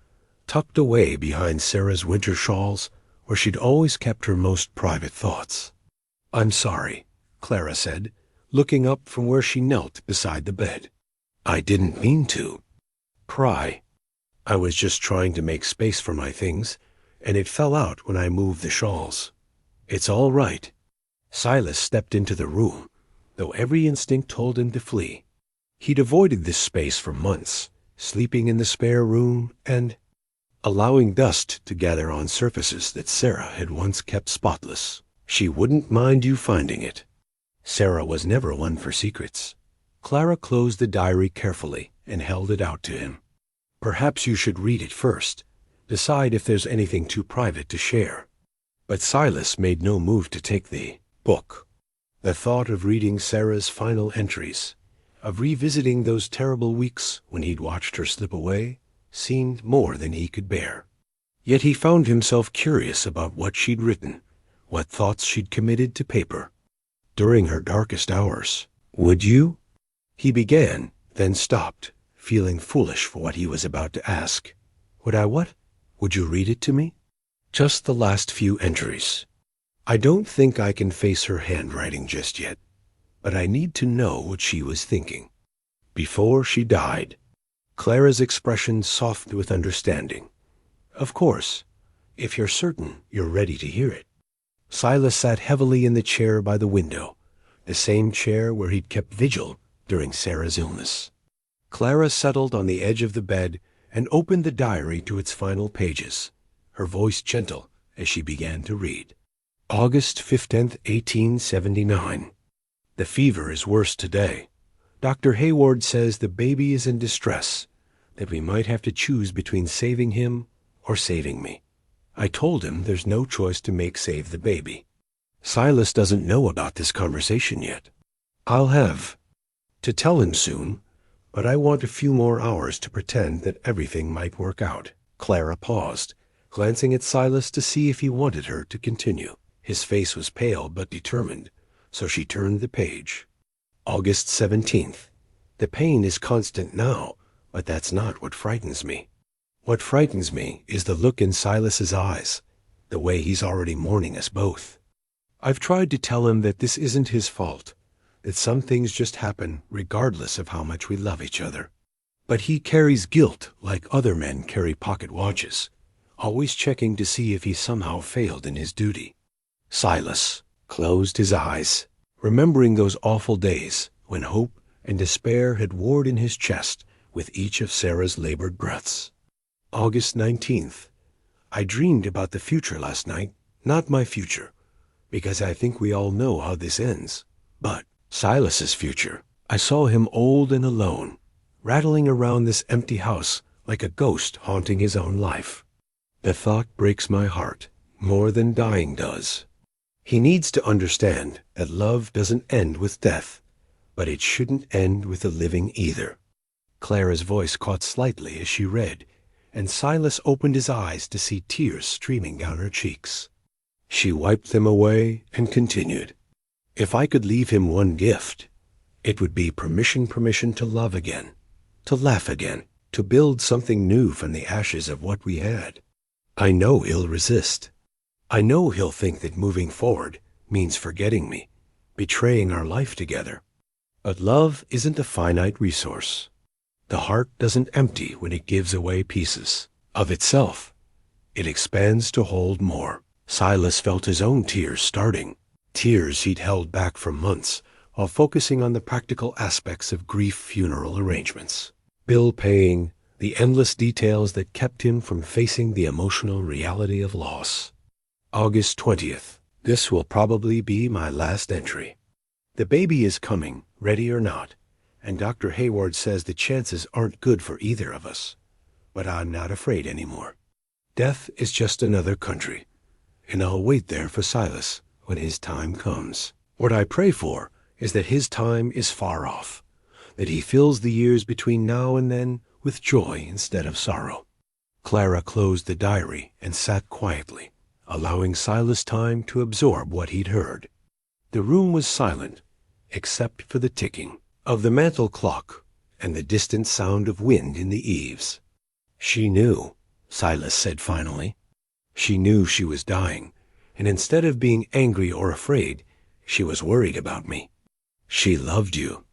tucked away behind Sarah's winter shawls, where she'd always kept her most private thoughts. "I'm sorry," Clara said, looking up from where she knelt beside the bed. "I didn't mean to cry. I was just trying to make space for my things, and it fell out when I moved the shawls. It's all right." Silas stepped into the room, though every instinct told him to flee. He'd avoided this space for months, sleeping in the spare room and allowing dust to gather on surfaces that Sarah had once kept spotless. She wouldn't mind you finding it. Sarah was never one for secrets. Clara closed the diary carefully and held it out to him. "Perhaps you should read it first. Decide if there's anything too private to share." But Silas made no move to take the book. The thought of reading Sarah's final entries, of revisiting those terrible weeks when he'd watched her slip away, seemed more than he could bear. Yet he found himself curious about what she'd written, what thoughts she'd committed to paper. During her darkest hours. "Would you?" he began, then stopped, feeling foolish for what he was about to ask. "Would I what? Would you read it to me?" "Just the last few entries. I don't think I can face her handwriting just yet, but I need to know what she was thinking. Before she died." Clara's expression softened with understanding. "Of course, if you're certain you're ready to hear it." Silas sat heavily in the chair by the window, the same chair where he'd kept vigil during Sarah's illness. Clara settled on the edge of the bed and opened the diary to its final pages, her voice gentle as she began to read. August 15th, 1879. "The fever is worse today. Dr. Hayward says the baby is in distress, that we might have to choose between saving him or saving me. I told him there's no choice to make save the baby. Silas doesn't know about this conversation yet. I'll have to tell him soon, but I want a few more hours to pretend that everything might work out." Clara paused, glancing at Silas to see if he wanted her to continue. His face was pale but determined, so she turned the page. August 17th. "The pain is constant now, but that's not what frightens me. What frightens me is the look in Silas's eyes, the way he's already mourning us both. I've tried to tell him that this isn't his fault, that some things just happen regardless of how much we love each other. But he carries guilt like other men carry pocket watches, always checking to see if he somehow failed in his duty. Silas closed his eyes, remembering those awful days when hope and despair had warred in his chest with each of Sarah's labored breaths. August 19th. I dreamed about the future last night, not my future, because I think we all know how this ends, but Silas's future. I saw him old and alone, rattling around this empty house like a ghost haunting his own life. The thought breaks my heart more than dying does. He needs to understand that love doesn't end with death, but it shouldn't end with the living either. Clara's voice caught slightly as she read, and Silas opened his eyes to see tears streaming down her cheeks. She wiped them away and continued. If I could leave him one gift, it would be permission to love again, to laugh again, to build something new from the ashes of what we had. I know he'll resist. I know he'll think that moving forward means forgetting me, betraying our life together. But love isn't a finite resource. The heart doesn't empty when it gives away pieces of itself. It expands to hold more. Silas felt his own tears starting, tears he'd held back for months, while focusing on the practical aspects of grief funeral arrangements. Bill paying, the endless details that kept him from facing the emotional reality of loss. August 20th. This will probably be my last entry. The baby is coming, ready or not, and Dr. Hayward says the chances aren't good for either of us. But I'm not afraid anymore. Death is just another country, and I'll wait there for Silas when his time comes. What I pray for is that his time is far off, that he fills the years between now and then with joy instead of sorrow. Clara closed the diary and sat quietly, allowing Silas time to absorb what he'd heard. The room was silent, except for the ticking of the mantel clock and the distant sound of wind in the eaves. She knew, Silas said finally. She knew she was dying, and instead of being angry or afraid, she was worried about me. She loved you.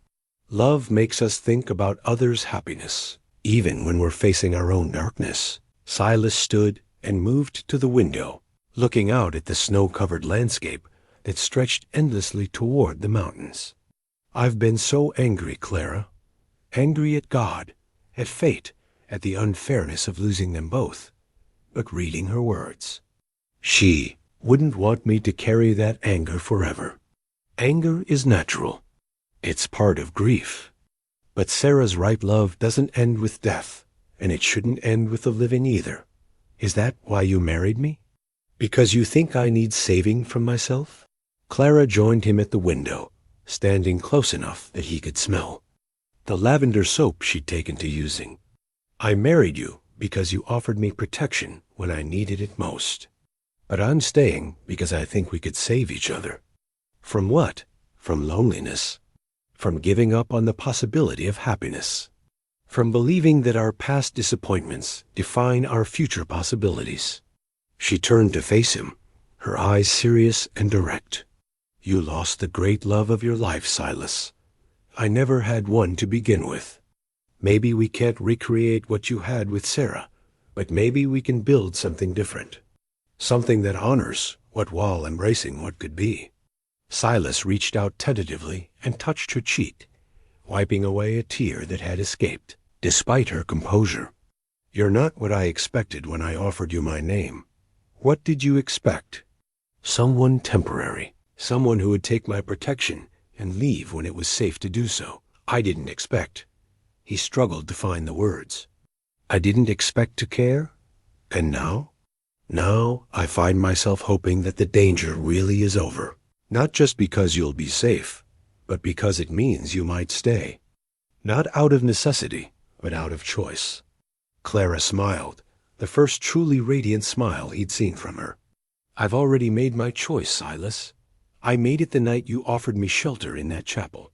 Love makes us think about others' happiness, even when we're facing our own darkness. Silas stood and moved to the window, looking out at the snow-covered landscape that stretched endlessly toward the mountains. I've been so angry, Clara. Angry at God, at fate, at the unfairness of losing them both. But reading her words, she wouldn't want me to carry that anger forever. Anger is natural. It's part of grief. But Sarah's right love doesn't end with death, and it shouldn't end with the living either. Is that why you married me? Because you think I need saving from myself? Clara joined him at the window, standing close enough that he could smell the lavender soap she'd taken to using. I married you because you offered me protection when I needed it most. But I'm staying because I think we could save each other. From what? From loneliness. From giving up on the possibility of happiness. From believing that our past disappointments define our future possibilities. She turned to face him, her eyes serious and direct. You lost the great love of your life, Silas. I never had one to begin with. Maybe we can't recreate what you had with Sarah, but maybe we can build something different. Something that honors what while embracing what could be. Silas reached out tentatively and touched her cheek, wiping away a tear that had escaped, despite her composure. You're not what I expected when I offered you my name. What did you expect? Someone temporary, someone who would take my protection and leave when it was safe to do so. I didn't expect. He struggled to find the words. I didn't expect to care? And now? Now I find myself hoping that the danger really is over. Not just because you'll be safe, but because it means you might stay. Not out of necessity, but out of choice. Clara smiled, the first truly radiant smile he'd seen from her. I've already made my choice, Silas. I made it the night you offered me shelter in that chapel.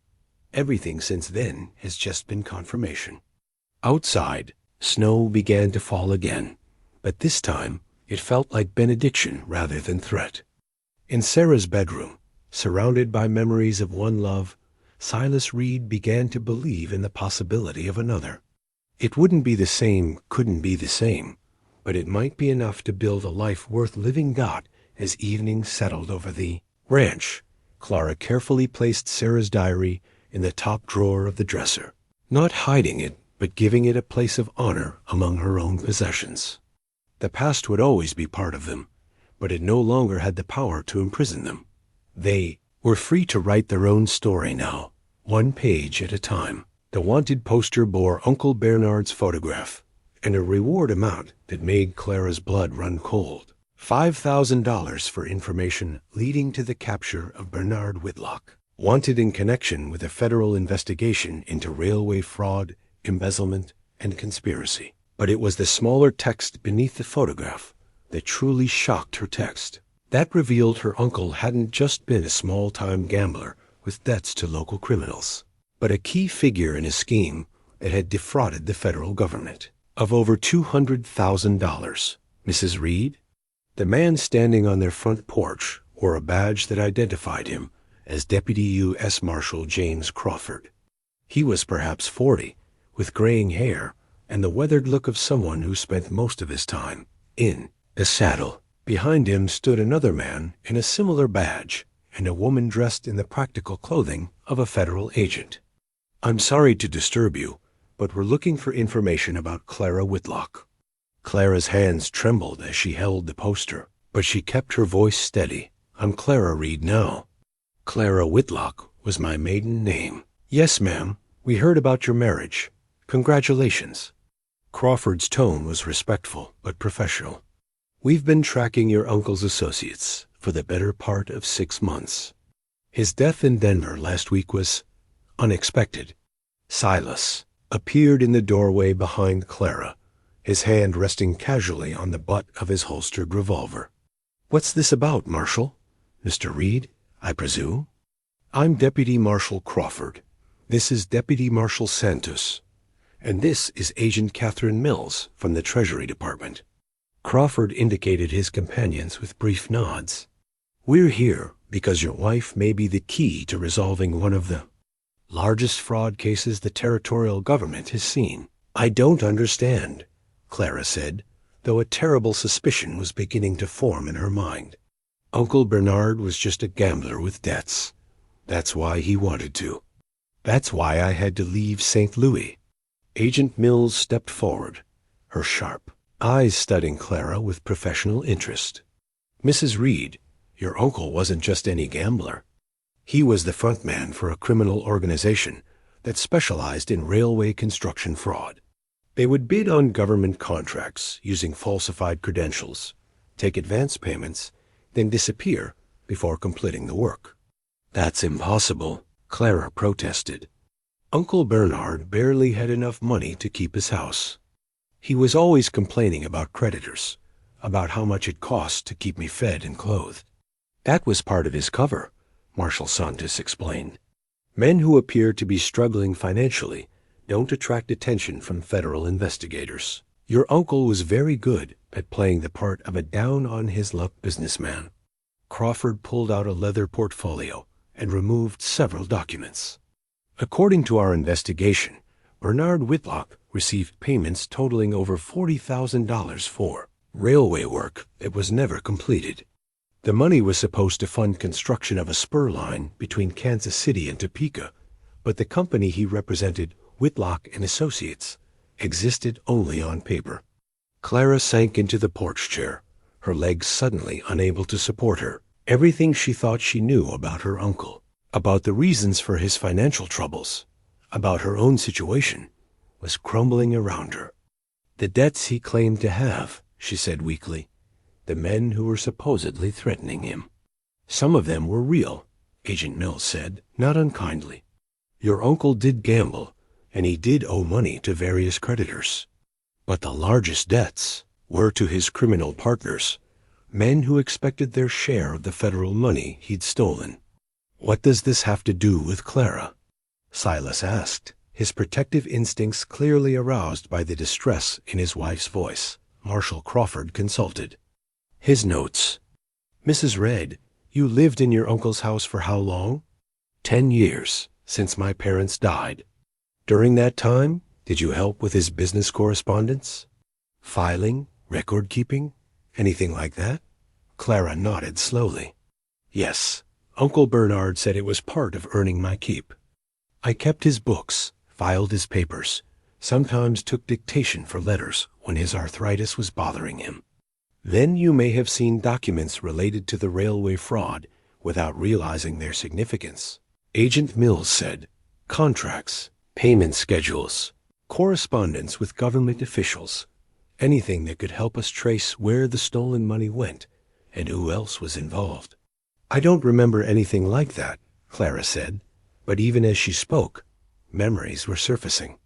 Everything since then has just been confirmation. Outside, snow began to fall again, but this time it felt like benediction rather than threat. In Sarah's bedroom, surrounded by memories of one love, Silas Reed began to believe in the possibility of another. It wouldn't be the same, couldn't be the same, but it might be enough to build a life worth living. As evening settled over the ranch, Clara carefully placed Sarah's diary in the top drawer of the dresser, not hiding it, but giving it a place of honor among her own possessions. The past would always be part of them, but it no longer had the power to imprison them. They were free to write their own story now, one page at a time. The wanted poster bore Uncle Bernard's photograph, and a reward amount that made Clara's blood run cold. $5,000 for information leading to the capture of Bernard Whitlock, wanted in connection with a federal investigation into railway fraud, embezzlement, and conspiracy. But it was the smaller text beneath the photograph that truly shocked her. Text that revealed her uncle hadn't just been a small-time gambler with debts to local criminals, but a key figure in a scheme that had defrauded the federal government of over $200,000. Mrs. Reed? The man standing on their front porch wore a badge that identified him as Deputy U.S. Marshal James Crawford. He was perhaps 40, with graying hair and the weathered look of someone who spent most of his time in a saddle. Behind him stood another man in a similar badge and a woman dressed in the practical clothing of a federal agent. "I'm sorry to disturb you, but we're looking for information about Clara Whitlock." Clara's hands trembled as she held the poster, but she kept her voice steady. "I'm Clara Reed now." "Clara Whitlock was my maiden name." "Yes, ma'am. We heard about your marriage. Congratulations." Crawford's tone was respectful but professional. "We've been tracking your uncle's associates for the better part of 6 months. His death in Denver last week was unexpected." Silas appeared in the doorway behind Clara, his hand resting casually on the butt of his holstered revolver. "What's this about, Marshal? Mr. Reed, I presume?" "I'm Deputy Marshal Crawford. This is Deputy Marshal Santos. And this is Agent Catherine Mills from the Treasury Department." Crawford indicated his companions with brief nods. "We're here because your wife may be the key to resolving one of the largest fraud cases the territorial government has seen." "I don't understand," Clara said, though a terrible suspicion was beginning to form in her mind. "Uncle Bernard was just a gambler with debts. That's why he wanted to. That's why I had to leave St. Louis." Agent Mills stepped forward, her sharp eyes studying Clara with professional interest. "Mrs. Reed, your uncle wasn't just any gambler. He was the front man for a criminal organization that specialized in railway construction fraud. They would bid on government contracts using falsified credentials, take advance payments, then disappear before completing the work." "That's impossible," Clara protested. "Uncle Bernard barely had enough money to keep his house. He was always complaining about creditors, about how much it cost to keep me fed and clothed." "That was part of his cover," Marshal Santos explained. "Men who appear to be struggling financially don't attract attention from federal investigators. Your uncle was very good at playing the part of a down-on-his-luck businessman." Crawford pulled out a leather portfolio and removed several documents. "According to our investigation, Bernard Whitlock received payments totaling over $40,000 for railway work that was never completed. The money was supposed to fund construction of a spur line between Kansas City and Topeka, but the company he represented, Whitlock and Associates, existed only on paper." Clara sank into the porch chair, her legs suddenly unable to support her. Everything she thought she knew about her uncle, about the reasons for his financial troubles, about her own situation, was crumbling around her. "The debts he claimed to have," she said weakly. "The men who were supposedly threatening him. Some of them were real," Agent Mills said, not unkindly. "Your uncle did gamble, and he did owe money to various creditors. But the largest debts were to his criminal partners, men who expected their share of the federal money he'd stolen." "What does this have to do with Clara?" Silas asked, his protective instincts clearly aroused by the distress in his wife's voice. Marshal Crawford consulted his notes. "Mrs. Reed, you lived in your uncle's house for how long?" 10 years, since my parents died." "During that time, did you help with his business correspondence? Filing, Record keeping? Anything like that? Clara nodded slowly. Yes, Uncle Bernard said it was part of earning my keep. I kept his books, filed his papers, sometimes took dictation for letters when his arthritis was bothering him. Then you may have seen documents related to the railway fraud without realizing their significance. Agent Mills said, contracts, payment schedules, correspondence with government officials, anything that could help us trace where the stolen money went and who else was involved. I don't remember anything like that, Clara said, but even as she spoke, memories were surfacing.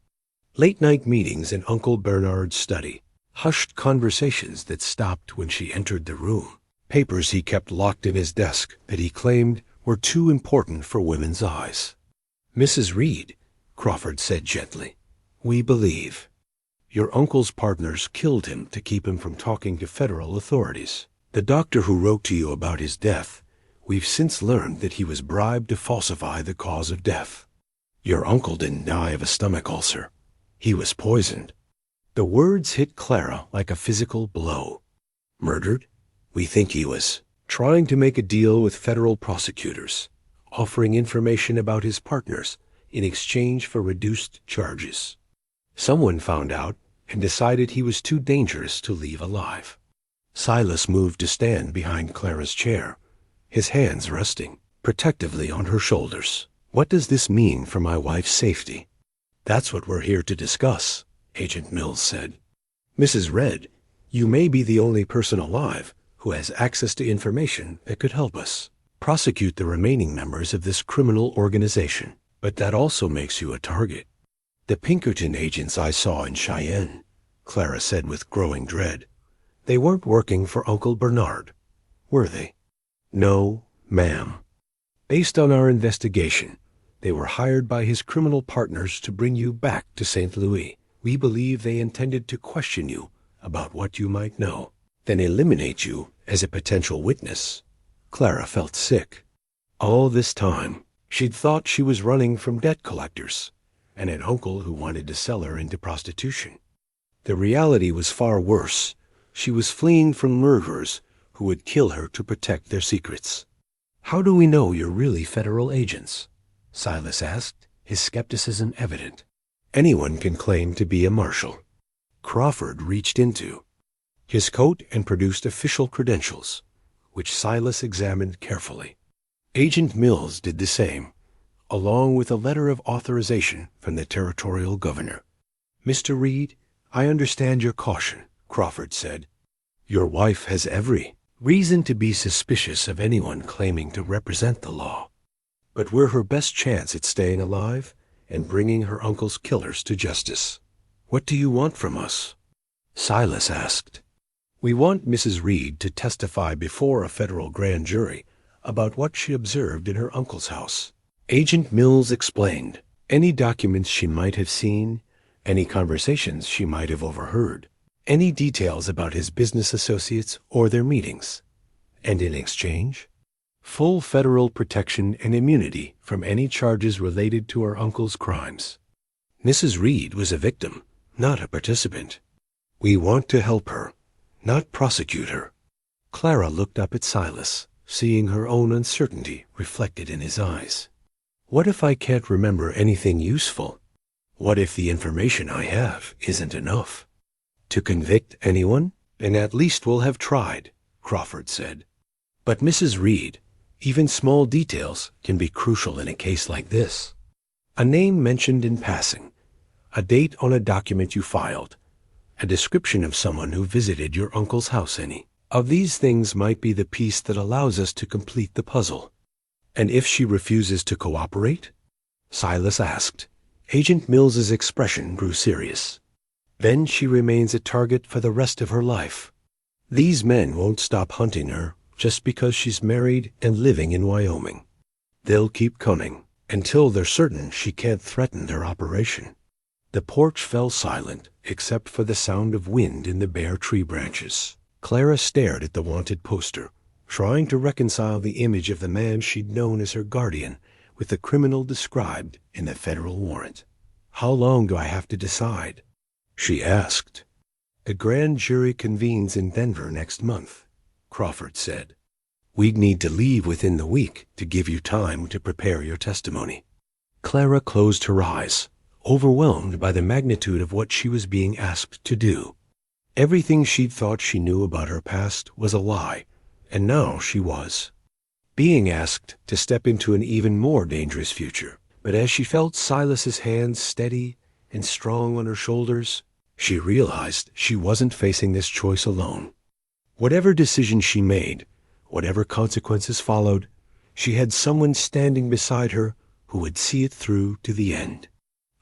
Late-night meetings in Uncle Bernard's study, hushed conversations that stopped when she entered the room, papers he kept locked in his desk that he claimed were too important for women's eyes. Mrs. Reed, Crawford said gently, we believe. Your uncle's partners killed him to keep him from talking to federal authorities. The doctor who wrote to you about his death, we've since learned that he was bribed to falsify the cause of death. Your uncle didn't die of a stomach ulcer. He was poisoned. The words hit Clara like a physical blow. Murdered? We think he was. Trying to make a deal with federal prosecutors, offering information about his partners in exchange for reduced charges. Someone found out and decided he was too dangerous to leave alive. Silas moved to stand behind Clara's chair, his hands resting protectively on her shoulders. What does this mean for my wife's safety? That's what we're here to discuss, Agent Mills said. Mrs. Red, you may be the only person alive who has access to information that could help us prosecute the remaining members of this criminal organization, but that also makes you a target. The Pinkerton agents I saw in Cheyenne, Clara said with growing dread. They weren't working for Uncle Bernard, were they? No, ma'am. Based on our investigation, they were hired by his criminal partners to bring you back to St. Louis. We believe they intended to question you about what you might know, then eliminate you as a potential witness. Clara felt sick. All this time, she'd thought she was running from debt collectors and an uncle who wanted to sell her into prostitution. The reality was far worse. She was fleeing from murderers who would kill her to protect their secrets. How do we know you're really federal agents? Silas asked, his skepticism evident. Anyone can claim to be a marshal. Crawford reached into his coat and produced official credentials, which Silas examined carefully. Agent Mills did the same, along with a letter of authorization from the territorial governor. Mr. Reed, I understand your caution, Crawford said. Your wife has every reason to be suspicious of anyone claiming to represent the law. But we're her best chance at staying alive and bringing her uncle's killers to justice. What do you want from us? Silas asked. We want Mrs. Reed to testify before a federal grand jury about what she observed in her uncle's house. Agent Mills explained any documents she might have seen, any conversations she might have overheard, any details about his business associates or their meetings, and in exchange, full federal protection and immunity from any charges related to her uncle's crimes. Mrs. Reed was a victim, not a participant. We want to help her, not prosecute her. Clara looked up at Silas, seeing her own uncertainty reflected in his eyes. What if I can't remember anything useful? What if the information I have isn't enough? To convict anyone? Then at least we'll have tried, Crawford said. But Mrs. Reed, even small details can be crucial in a case like this. A name mentioned in passing, a date on a document you filed, a description of someone who visited your uncle's house. Any of these things might be the piece that allows us to complete the puzzle. And if she refuses to cooperate? Silas asked. Agent Mills's expression grew serious. Then she remains a target for the rest of her life. These men won't stop hunting her just because she's married and living in Wyoming. They'll keep coming until they're certain she can't threaten their operation. The porch fell silent except for the sound of wind in the bare tree branches. Clara stared at the wanted poster, trying to reconcile the image of the man she'd known as her guardian with the criminal described in the federal warrant. How long do I have to decide? She asked. A grand jury convenes in Denver next month, Crawford said. We'd need to leave within the week to give you time to prepare your testimony. Clara closed her eyes, overwhelmed by the magnitude of what she was being asked to do. Everything she'd thought she knew about her past was a lie, and now she was being asked to step into an even more dangerous future. But as she felt Silas's hands steady and strong on her shoulders, she realized she wasn't facing this choice alone. Whatever decision she made, whatever consequences followed, she had someone standing beside her who would see it through to the end.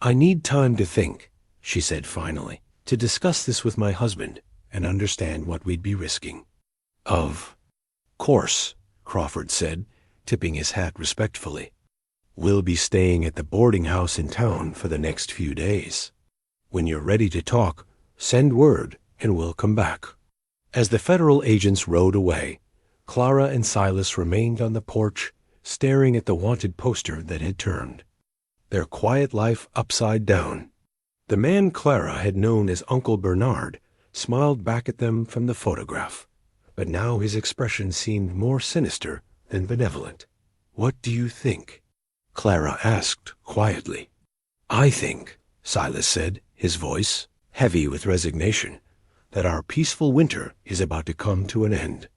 I need time to think, she said finally, to discuss this with my husband and understand what we'd be risking. Of course, Crawford said, tipping his hat respectfully. We'll be staying at the boarding house in town for the next few days. When you're ready to talk, send word and we'll come back. As the federal agents rode away, Clara and Silas remained on the porch, staring at the wanted poster that had turned their quiet life upside down. The man Clara had known as Uncle Bernard smiled back at them from the photograph, but now his expression seemed more sinister than benevolent. What do you think? Clara asked quietly. I think, Silas said, his voice heavy with resignation, that our peaceful winter is about to come to an end.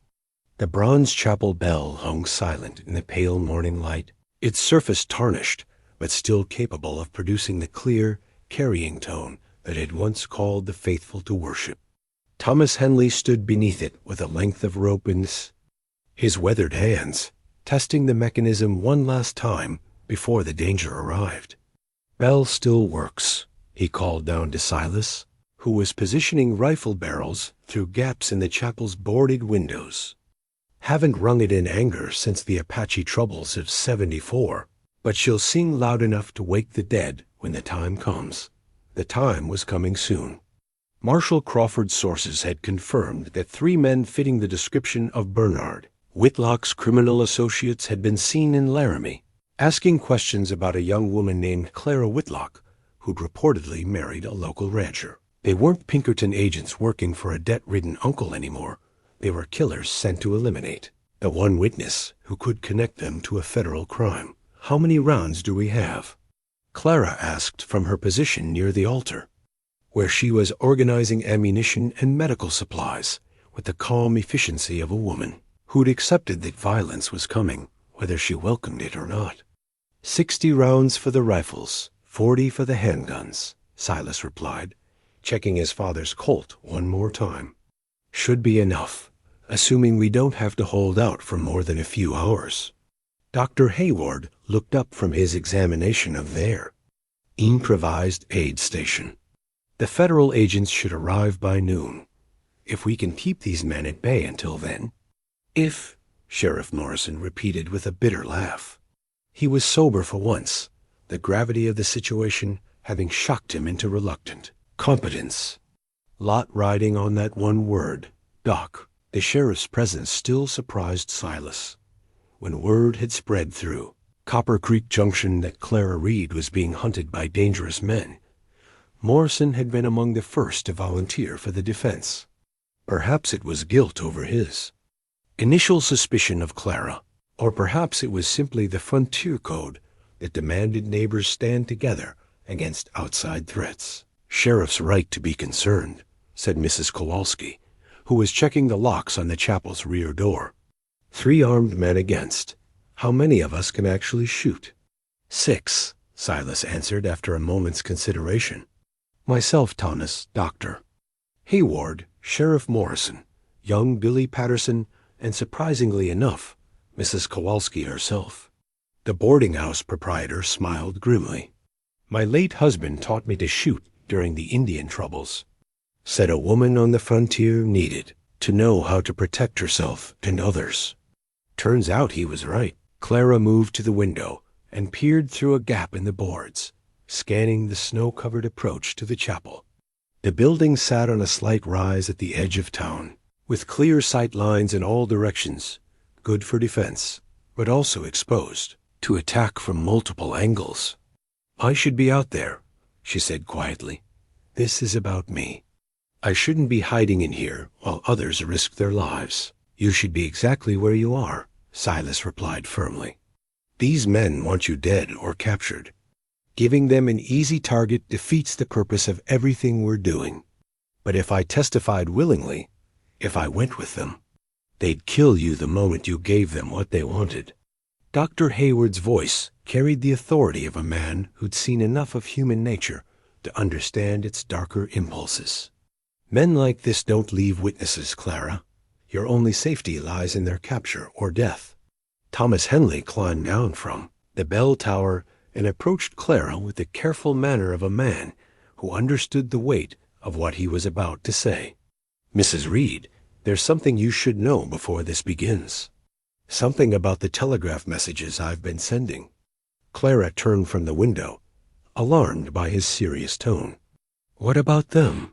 The bronze chapel bell hung silent in the pale morning light, its surface tarnished, but still capable of producing the clear, carrying tone that had once called the faithful to worship. Thomas Henley stood beneath it with a length of rope in his weathered hands, testing the mechanism one last time before the danger arrived. Bell still works, he called down to Silas, who was positioning rifle barrels through gaps in the chapel's boarded windows. Haven't rung it in anger since the Apache troubles of '74, but she'll sing loud enough to wake the dead when the time comes. The time was coming soon. Marshal Crawford's sources had confirmed that 3 men fitting the description of Bernard, Whitlock's criminal associates, had been seen in Laramie, asking questions about a young woman named Clara Whitlock, who'd reportedly married a local rancher. They weren't Pinkerton agents working for a debt-ridden uncle anymore. They were killers sent to eliminate the one witness who could connect them to a federal crime. How many rounds do we have? Clara asked from her position near the altar, where she was organizing ammunition and medical supplies with the calm efficiency of a woman who'd accepted that violence was coming, whether she welcomed it or not. 60 rounds for the rifles, 40 for the handguns, Silas replied, checking his father's Colt one more time. Should be enough, assuming we don't have to hold out for more than a few hours. Dr. Hayward looked up from his examination of their improvised aid station. The federal agents should arrive by noon. If we can keep these men at bay until then. If, Sheriff Morrison repeated with a bitter laugh. He was sober for once, the gravity of the situation having shocked him into reluctant competence. Lot riding on that one word, Doc. The sheriff's presence still surprised Silas. When word had spread through Copper Creek Junction that Clara Reed was being hunted by dangerous men, Morrison had been among the first to volunteer for the defense. Perhaps it was guilt over his initial suspicion of Clara, or perhaps it was simply the frontier code that demanded neighbors stand together against outside threats. Sheriff's right to be concerned, said Mrs. Kowalski, who was checking the locks on the chapel's rear door. 3 armed men against. How many of us can actually shoot? 6, Silas answered after a moment's consideration. Myself, Thomas, doctor. Hayward, Sheriff Morrison, young Billy Patterson, and surprisingly enough, Mrs. Kowalski herself. The boarding house proprietor smiled grimly. My late husband taught me to shoot during the Indian troubles, said a woman on the frontier needed to know how to protect herself and others. Turns out he was right. Clara moved to the window and peered through a gap in the boards, scanning the snow-covered approach to the chapel. The building sat on a slight rise at the edge of town, with clear sight lines in all directions, good for defense, but also exposed to attack from multiple angles. I should be out there, she said quietly. This is about me. I shouldn't be hiding in here while others risk their lives. You should be exactly where you are, Silas replied firmly. These men want you dead or captured. Giving them an easy target defeats the purpose of everything we're doing. But if I testified willingly, if I went with them, they'd kill you the moment you gave them what they wanted. Dr. Hayward's voice carried the authority of a man who'd seen enough of human nature to understand its darker impulses. Men like this don't leave witnesses, Clara. Your only safety lies in their capture or death. Thomas Henley climbed down from the bell tower and approached Clara with the careful manner of a man who understood the weight of what he was about to say. Mrs. Reed, there's something you should know before this begins. Something about the telegraph messages I've been sending. Clara turned from the window, alarmed by his serious tone. What about them?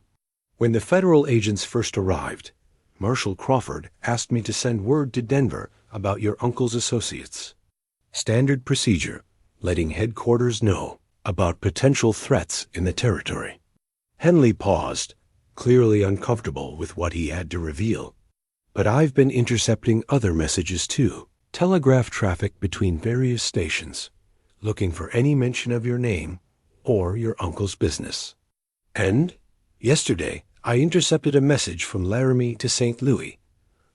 When the federal agents first arrived, Marshal Crawford asked me to send word to Denver about your uncle's associates. Standard procedure, letting headquarters know about potential threats in the territory. Henley paused, clearly uncomfortable with what he had to reveal. But I've been intercepting other messages too, telegraph traffic between various stations, looking for any mention of your name or your uncle's business. And yesterday, I intercepted a message from Laramie to St. Louis.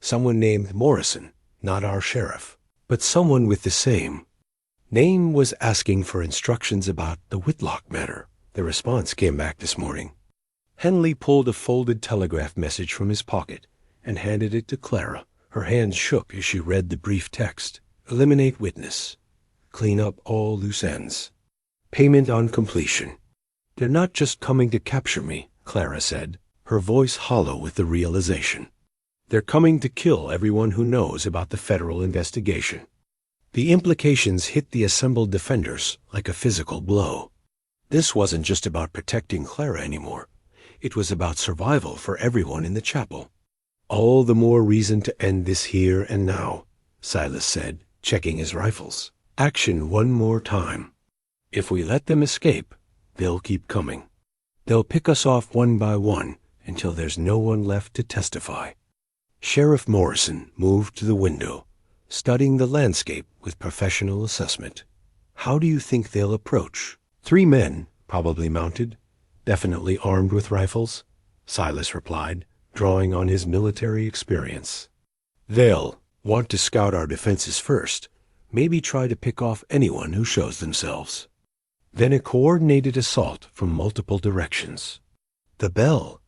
Someone named Morrison, not our sheriff, but someone with the same name, was asking for instructions about the Whitlock matter. The response came back this morning. Henley pulled a folded telegraph message from his pocket and handed it to Clara. Her hands shook as she read the brief text. Eliminate witness. Clean up all loose ends. Payment on completion. They're not just coming to capture me, Clara said, her voice hollow with the realization. They're coming to kill everyone who knows about the federal investigation. The implications hit the assembled defenders like a physical blow. This wasn't just about protecting Clara anymore. It was about survival for everyone in the chapel. All the more reason to end this here and now, Silas said, checking his rifles. Action one more time. If we let them escape, they'll keep coming. They'll pick us off one by one until there's no one left to testify. Sheriff Morrison moved to the window, studying the landscape with professional assessment. How do you think they'll approach? 3 men, probably mounted, definitely armed with rifles, Silas replied, drawing on his military experience. They'll want to scout our defenses first, maybe try to pick off anyone who shows themselves. Then a coordinated assault from multiple directions. The bell,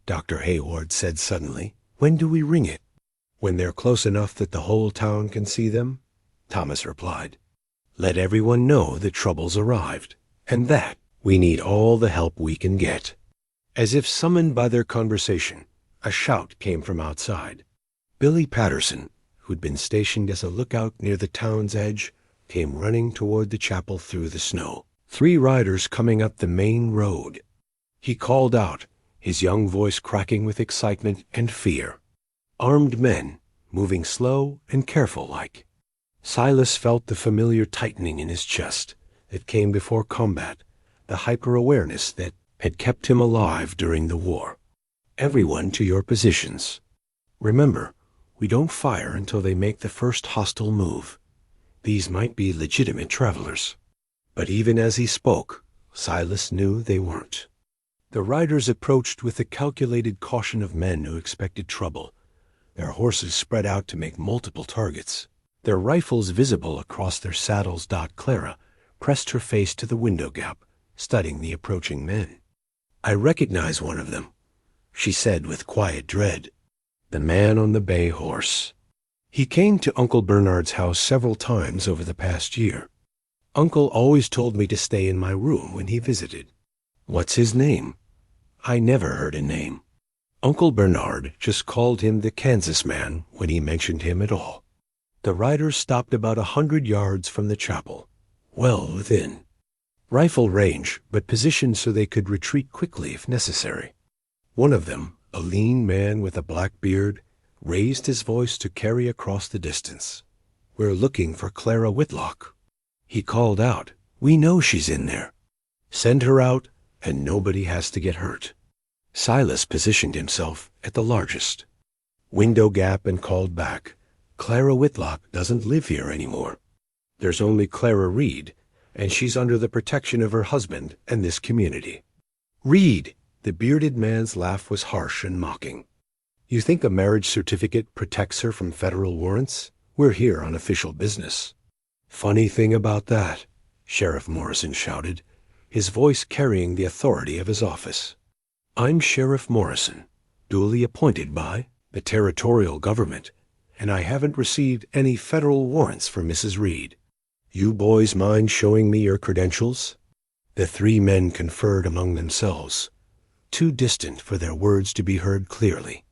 Dr. Hayward said suddenly. When do we ring it? When they're close enough that the whole town can see them, Thomas replied. Let everyone know that trouble's arrived, and that we need all the help we can get. As if summoned by their conversation, a shout came from outside. Billy Patterson, who'd been stationed as a lookout near the town's edge, came running toward the chapel through the snow. 3 riders coming up the main road. He called out, his young voice cracking with excitement and fear. Armed men, moving slow and careful-like. Silas felt the familiar tightening in his chest that came before combat, the hyper-awareness that had kept him alive during the war. Everyone to your positions. Remember, we don't fire until they make the first hostile move. These might be legitimate travelers. But even as he spoke, Silas knew they weren't. The riders approached with the calculated caution of men who expected trouble, their horses spread out to make multiple targets, their rifles visible across their saddles. Clara pressed her face to the window gap, studying the approaching men. I recognize one of them, she said with quiet dread. The man on the bay horse. He came to Uncle Bernard's house several times over the past year. Uncle always told me to stay in my room when he visited. What's his name? I never heard a name. Uncle Bernard just called him the Kansas man when he mentioned him at all. The riders stopped about 100 yards from the chapel, well within. Rifle range, but positioned so they could retreat quickly if necessary. One of them, a lean man with a black beard, raised his voice to carry across the distance. We're looking for Clara Whitlock. He called out, we know she's in there. Send her out, and nobody has to get hurt. Silas positioned himself at the largest window gap and called back, "Clara Whitlock doesn't live here anymore. There's only Clara Reed, and she's under the protection of her husband and this community." "Reed!" The bearded man's laugh was harsh and mocking. "You think a marriage certificate protects her from federal warrants? We're here on official business." "Funny thing about that," Sheriff Morrison shouted, his voice carrying the authority of his office. "I'm Sheriff Morrison, duly appointed by the territorial government, and I haven't received any federal warrants for Mrs. Reed. You boys mind showing me your credentials?" The three men conferred among themselves, too distant for their words to be heard clearly.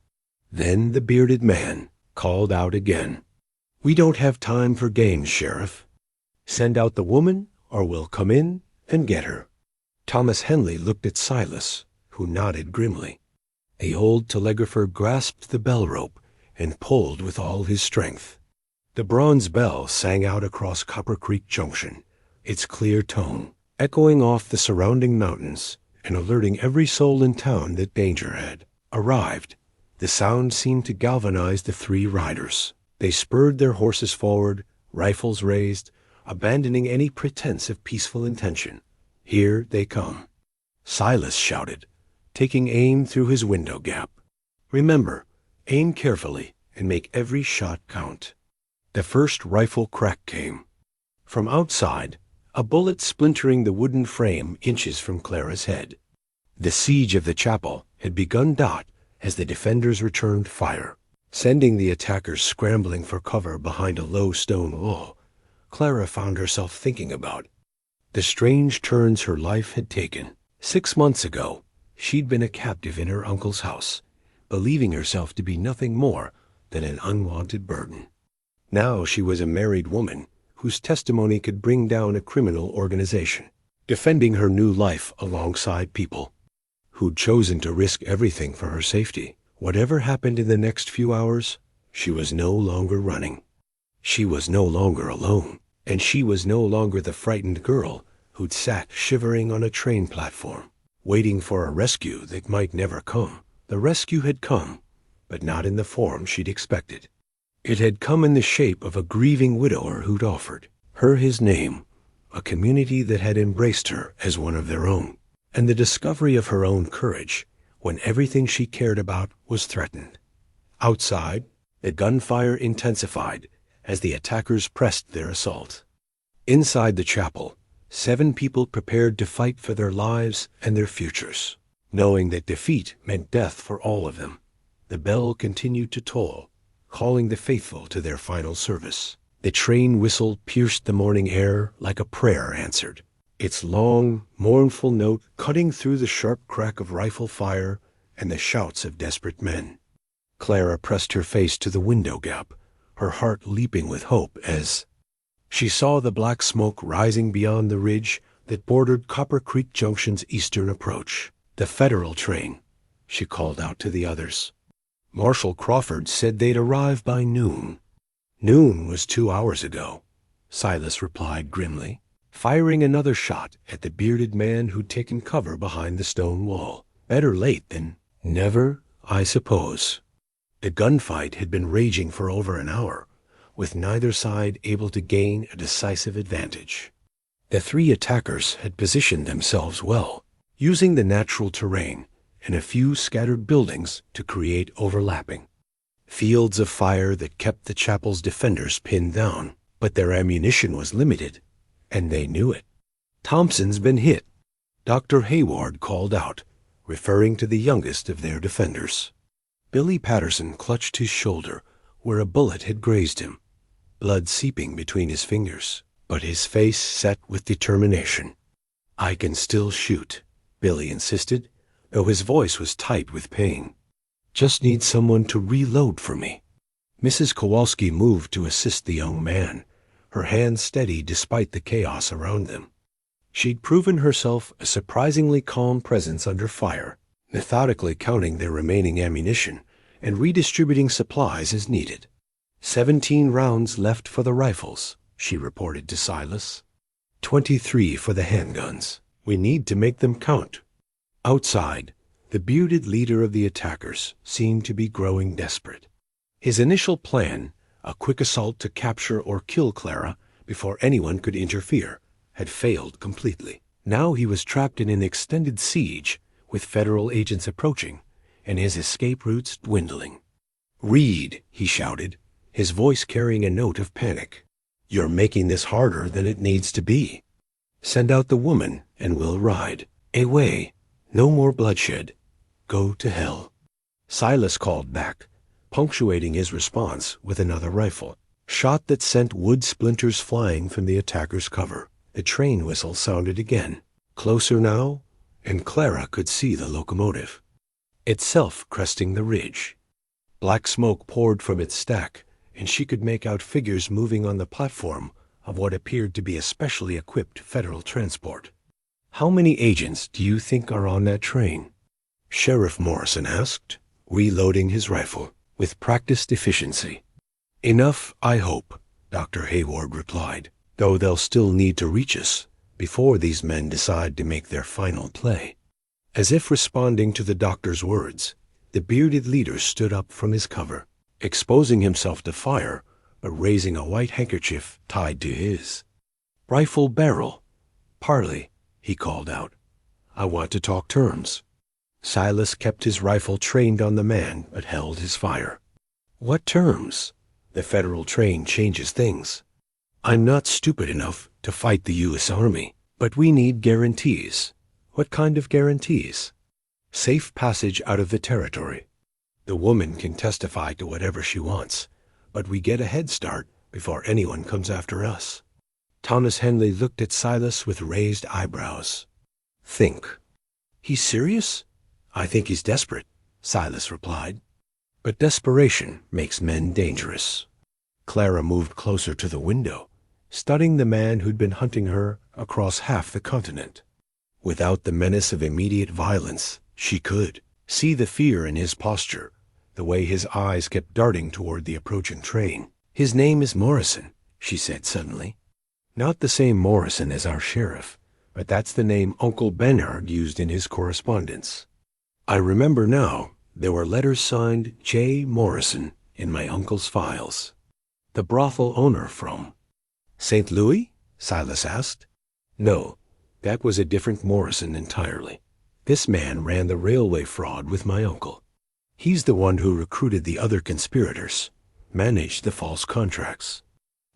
Then the bearded man called out again, "We don't have time for games, Sheriff. Send out the woman, or we'll come in and get her." Thomas Henley looked at Silas, who nodded grimly. The old telegrapher grasped the bell rope and pulled with all his strength. The bronze bell sang out across Copper Creek Junction, its clear tone echoing off the surrounding mountains and alerting every soul in town that danger had arrived. The sound seemed to galvanize the three riders. They spurred their horses forward, rifles raised, abandoning any pretense of peaceful intention. "Here they come," Silas shouted, taking aim through his window gap. "Remember, aim carefully and make every shot count." The first rifle crack came. From outside, a bullet splintering the wooden frame inches from Clara's head. The siege of the chapel had begun as the defenders returned fire, sending the attackers scrambling for cover behind a low stone wall. Clara found herself thinking about the strange turns her life had taken. 6 months ago, she'd been a captive in her uncle's house, believing herself to be nothing more than an unwanted burden. Now she was a married woman whose testimony could bring down a criminal organization, defending her new life alongside people who'd chosen to risk everything for her safety. Whatever happened in the next few hours, she was no longer running. She was no longer alone, and she was no longer the frightened girl who'd sat shivering on a train platform, waiting for a rescue that might never come. The rescue had come, but not in the form she'd expected. It had come in the shape of a grieving widower who'd offered her his name, a community that had embraced her as one of their own, and the discovery of her own courage when everything she cared about was threatened. Outside, the gunfire intensified as the attackers pressed their assault. Inside the chapel, 7 people prepared to fight for their lives and their futures, knowing that defeat meant death for all of them. The bell continued to toll, calling the faithful to their final service. The train whistle pierced the morning air like a prayer answered, its long, mournful note cutting through the sharp crack of rifle fire and the shouts of desperate men. Clara pressed her face to the window gap, her heart leaping with hope as she saw the black smoke rising beyond the ridge that bordered Copper Creek Junction's eastern approach. "The federal train," she called out to the others. "Marshal Crawford said they'd arrive by noon." "Noon was 2 hours ago," Silas replied grimly, firing another shot at the bearded man who'd taken cover behind the stone wall. "Better late than never, I suppose." The gunfight had been raging for over an hour, with neither side able to gain a decisive advantage. The 3 attackers had positioned themselves well, using the natural terrain and a few scattered buildings to create overlapping fields of fire that kept the chapel's defenders pinned down. But their ammunition was limited, and they knew it. "Thompson's been hit," Dr. Hayward called out, referring to the youngest of their defenders. Billy Patterson clutched his shoulder where a bullet had grazed him, blood seeping between his fingers, but his face set with determination. "I can still shoot," Billy insisted, though his voice was tight with pain. "Just need someone to reload for me." Mrs. Kowalski moved to assist the young man, her hands steady despite the chaos around them. She'd proven herself a surprisingly calm presence under fire, methodically counting their remaining ammunition and redistributing supplies as needed. 17 rounds left for the rifles," she reported to Silas. 23 for the handguns. We need to make them count." Outside, The bearded leader of the attackers seemed to be growing desperate. His initial plan, a quick assault to capture or kill Clara before anyone could interfere, had failed completely. Now he was trapped in an extended siege with federal agents approaching and his escape routes dwindling. "Reed," he shouted, his voice carrying a note of panic. "You're making this harder than it needs to be. Send out the woman and we'll ride. Away. No more bloodshed. Go to hell." Silas called back, punctuating his response with another rifle shot that sent wood splinters flying from the attacker's cover. The train whistle sounded again, closer now, and Clara could see the locomotive, itself cresting the ridge. Black smoke poured from its stack, and she could make out figures moving on the platform of what appeared to be a specially equipped federal transport. "How many agents do you think are on that train?" Sheriff Morrison asked, reloading his rifle with practiced efficiency. "Enough, I hope," Dr. Hayward replied, "though they'll still need to reach us before these men decide to make their final play." As if responding to the doctor's words, the bearded leader stood up from his cover, exposing himself to fire, but raising a white handkerchief tied to his rifle barrel. "Parley," he called out. "I want to talk terms." Silas kept his rifle trained on the man, but held his fire. "What terms? The federal train changes things. I'm not stupid enough to fight the U.S. Army, but we need guarantees." "What kind of guarantees?" "Safe passage out of the territory. The woman can testify to whatever she wants, but we get a head start before anyone comes after us." Thomas Henley looked at Silas with raised eyebrows. "Think." "He's serious?" "I think he's desperate," Silas replied. "But desperation makes men dangerous." Clara moved closer to the window, studying the man who'd been hunting her across half the continent. Without the menace of immediate violence, she could see the fear in his posture, the way his eyes kept darting toward the approaching train. "His name is Morrison," she said suddenly. "Not the same Morrison as our sheriff, but that's the name Uncle Bernard used in his correspondence. I remember now, there were letters signed J. Morrison in my uncle's files." "The brothel owner from St. Louis?" Silas asked. "No, that was a different Morrison entirely. This man ran the railway fraud with my uncle. He's the one who recruited the other conspirators, managed the false contracts."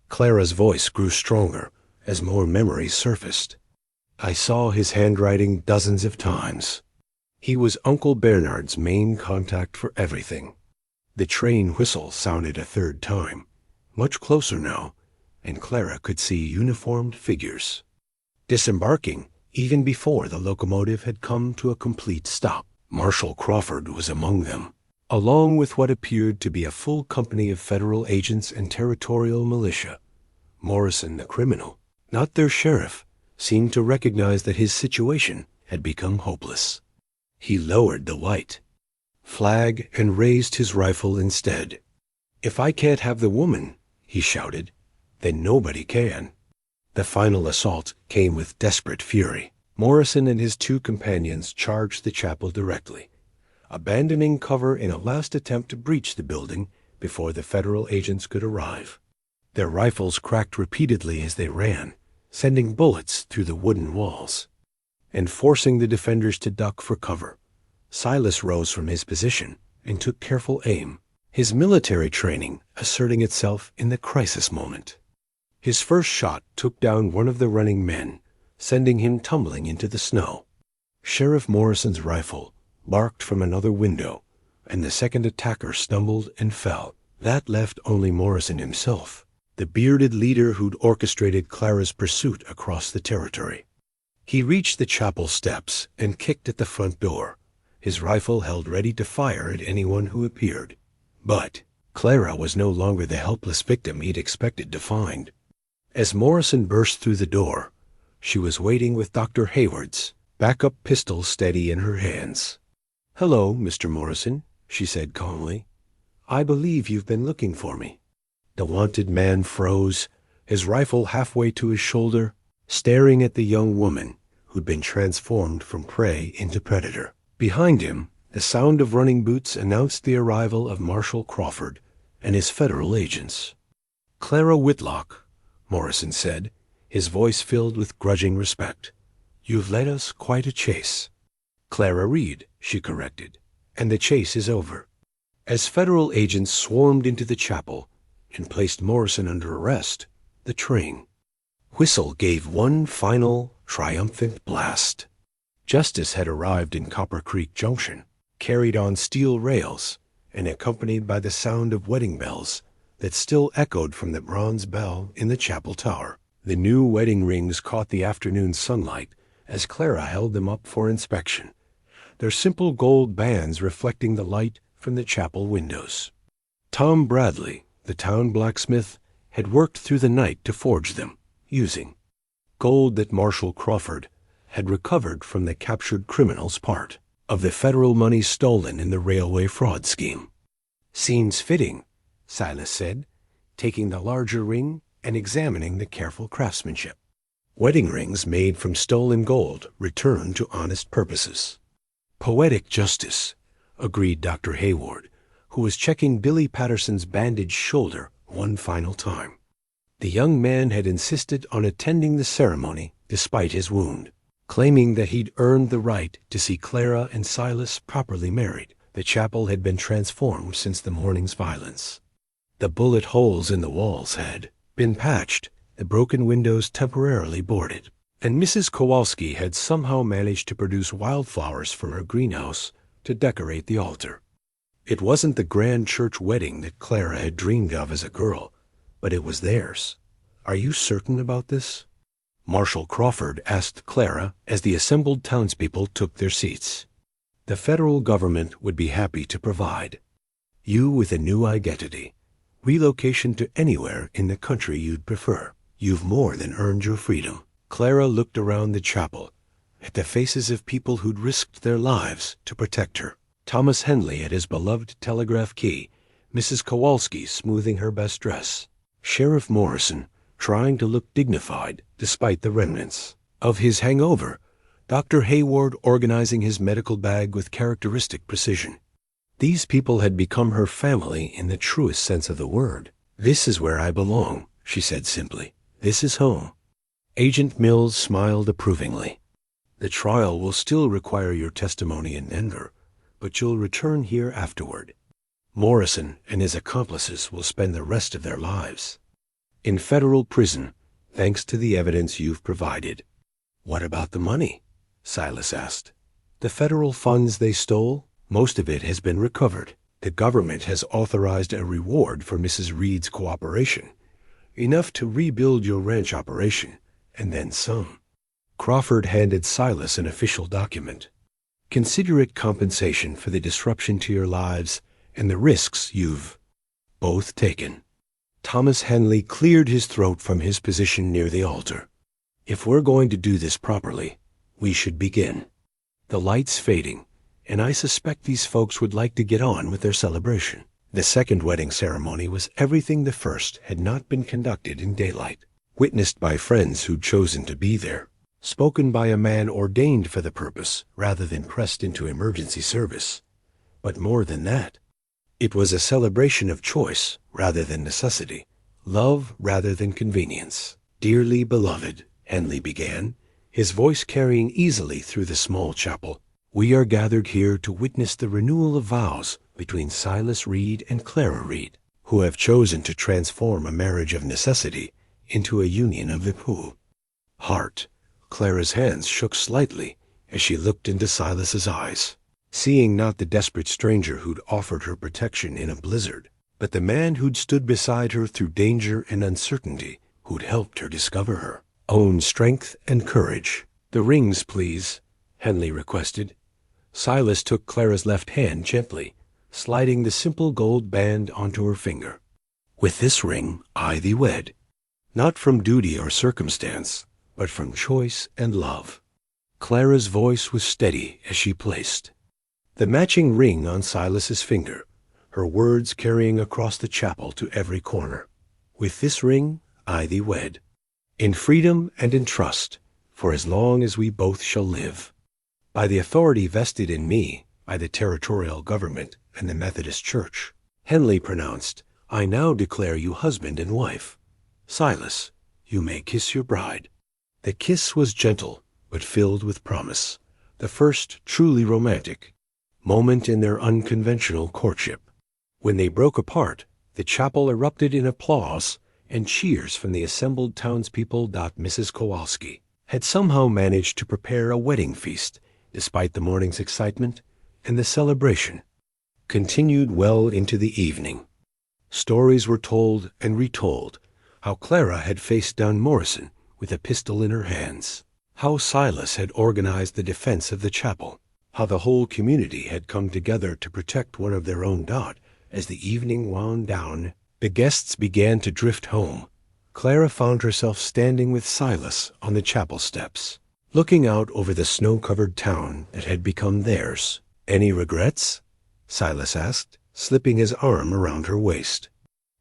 Clara's voice grew stronger as more memories surfaced. "I saw his handwriting dozens of times. He was Uncle Bernard's main contact for everything." The train whistle sounded a third time, much closer now, and Clara could see uniformed figures disembarking even before the locomotive had come to a complete stop. Marshal Crawford was among them, along with what appeared to be a full company of federal agents and territorial militia. Morrison, the criminal, not their sheriff, seemed to recognize that his situation had become hopeless. He lowered the white flag and raised his rifle instead. "If I can't have the woman," he shouted, "then nobody can." The final assault came with desperate fury. Morrison and his two companions charged the chapel directly, abandoning cover in a last attempt to breach the building before the federal agents could arrive. Their rifles cracked repeatedly as they ran, sending bullets through the wooden walls and forcing the defenders to duck for cover. Silas rose from his position and took careful aim, his military training asserting itself in the crisis moment. His first shot took down one of the running men, sending him tumbling into the snow. Sheriff Morrison's rifle barked from another window, and the second attacker stumbled and fell. That left only Morrison himself, the bearded leader who'd orchestrated Clara's pursuit across the territory. He reached the chapel steps and kicked at the front door, his rifle held ready to fire at anyone who appeared. But Clara was no longer the helpless victim he'd expected to find. As Morrison burst through the door, she was waiting with Dr. Hayward's backup pistol steady in her hands. "Hello, Mr. Morrison," she said calmly. "I believe you've been looking for me." The wanted man froze, his rifle halfway to his shoulder, staring at the young woman who'd been transformed from prey into predator. Behind him, the sound of running boots announced the arrival of Marshal Crawford and his federal agents. "Clara Whitlock," Morrison said, his voice filled with grudging respect. "You've led us quite a chase." "Clara Reed," she corrected, "and the chase is over." As federal agents swarmed into the chapel and placed Morrison under arrest, the train whistle gave one final, triumphant blast. Justice had arrived in Copper Creek Junction, carried on steel rails and accompanied by the sound of wedding bells that still echoed from the bronze bell in the chapel tower. The new wedding rings caught the afternoon sunlight as Clara held them up for inspection, their simple gold bands reflecting the light from the chapel windows. Tom Bradley, the town blacksmith, had worked through the night to forge them, using gold that Marshal Crawford had recovered from the captured criminal's part of the federal money stolen in the railway fraud scheme. "Seems fitting," Silas said, taking the larger ring and examining the careful craftsmanship. Wedding rings made from stolen gold returned to honest purposes. "Poetic justice," agreed Dr. Hayward, who was checking Billy Patterson's bandaged shoulder one final time. The young man had insisted on attending the ceremony despite his wound, claiming that he'd earned the right to see Clara and Silas properly married. The chapel had been transformed since the morning's violence. The bullet holes in the walls had been patched, the broken windows temporarily boarded, and Mrs. Kowalski had somehow managed to produce wildflowers from her greenhouse to decorate the altar. It wasn't the grand church wedding that Clara had dreamed of as a girl, but it was theirs. "Are you certain about this?" Marshal Crawford asked Clara as the assembled townspeople took their seats. "The federal government would be happy to provide you with a new identity, relocation to anywhere in the country you'd prefer. You've more than earned your freedom." Clara looked around the chapel at the faces of people who'd risked their lives to protect her. Thomas Henley at his beloved telegraph key, Mrs. Kowalski smoothing her best dress, Sheriff Morrison trying to look dignified despite the remnants of his hangover, Dr. Hayward organizing his medical bag with characteristic precision. These people had become her family in the truest sense of the word. "This is where I belong," she said simply. "This is home." Agent Mills smiled approvingly. "The trial will still require your testimony in Denver, but you'll return here afterward. Morrison and his accomplices will spend the rest of their lives in federal prison, thanks to the evidence you've provided." "What about the money?" Silas asked. "The federal funds they stole? Most of it has been recovered. The government has authorized a reward for Mrs. Reed's cooperation, enough to rebuild your ranch operation, and then some." Crawford handed Silas an official document. "Consider it compensation for the disruption to your lives and the risks you've both taken." Thomas Henley cleared his throat from his position near the altar. "If we're going to do this properly, we should begin. The light's fading, and I suspect these folks would like to get on with their celebration." The second wedding ceremony was everything the first had not been conducted in daylight, witnessed by friends who'd chosen to be there, spoken by a man ordained for the purpose rather than pressed into emergency service. But more than that, it was a celebration of choice rather than necessity, love rather than convenience. "Dearly beloved," Henley began, his voice carrying easily through the small chapel, "we are gathered here to witness the renewal of vows between Silas Reed and Clara Reed, who have chosen to transform a marriage of necessity into a union of epoux." Heart. Clara's hands shook slightly as she looked into Silas's eyes, seeing not the desperate stranger who'd offered her protection in a blizzard, but the man who'd stood beside her through danger and uncertainty, who'd helped her discover her own strength and courage. "The rings, please," Henley requested. Silas took Clara's left hand gently, sliding the simple gold band onto her finger. "With this ring I thee wed, not from duty or circumstance, but from choice and love." Clara's voice was steady as she placed the matching ring on Silas's finger, her words carrying across the chapel to every corner. "With this ring I thee wed, in freedom and in trust, for as long as we both shall live." By the authority vested in me by the territorial government and the Methodist Church, Henley pronounced, I now declare you husband and wife. Silas, you may kiss your bride. The kiss was gentle, but filled with promise, the first truly romantic moment in their unconventional courtship. When they broke apart, the chapel erupted in applause and cheers from the assembled townspeople. Mrs. Kowalski had somehow managed to prepare a wedding feast, despite the morning's excitement, and the celebration continued well into the evening. Stories were told and retold, how Clara had faced down Morrison with a pistol in her hands, how Silas had organized the defense of the chapel, how the whole community had come together to protect one of their own. As the evening wound down, the guests began to drift home. Clara found herself standing with Silas on the chapel steps, looking out over the snow-covered town that had become theirs. Any regrets? Silas asked, slipping his arm around her waist.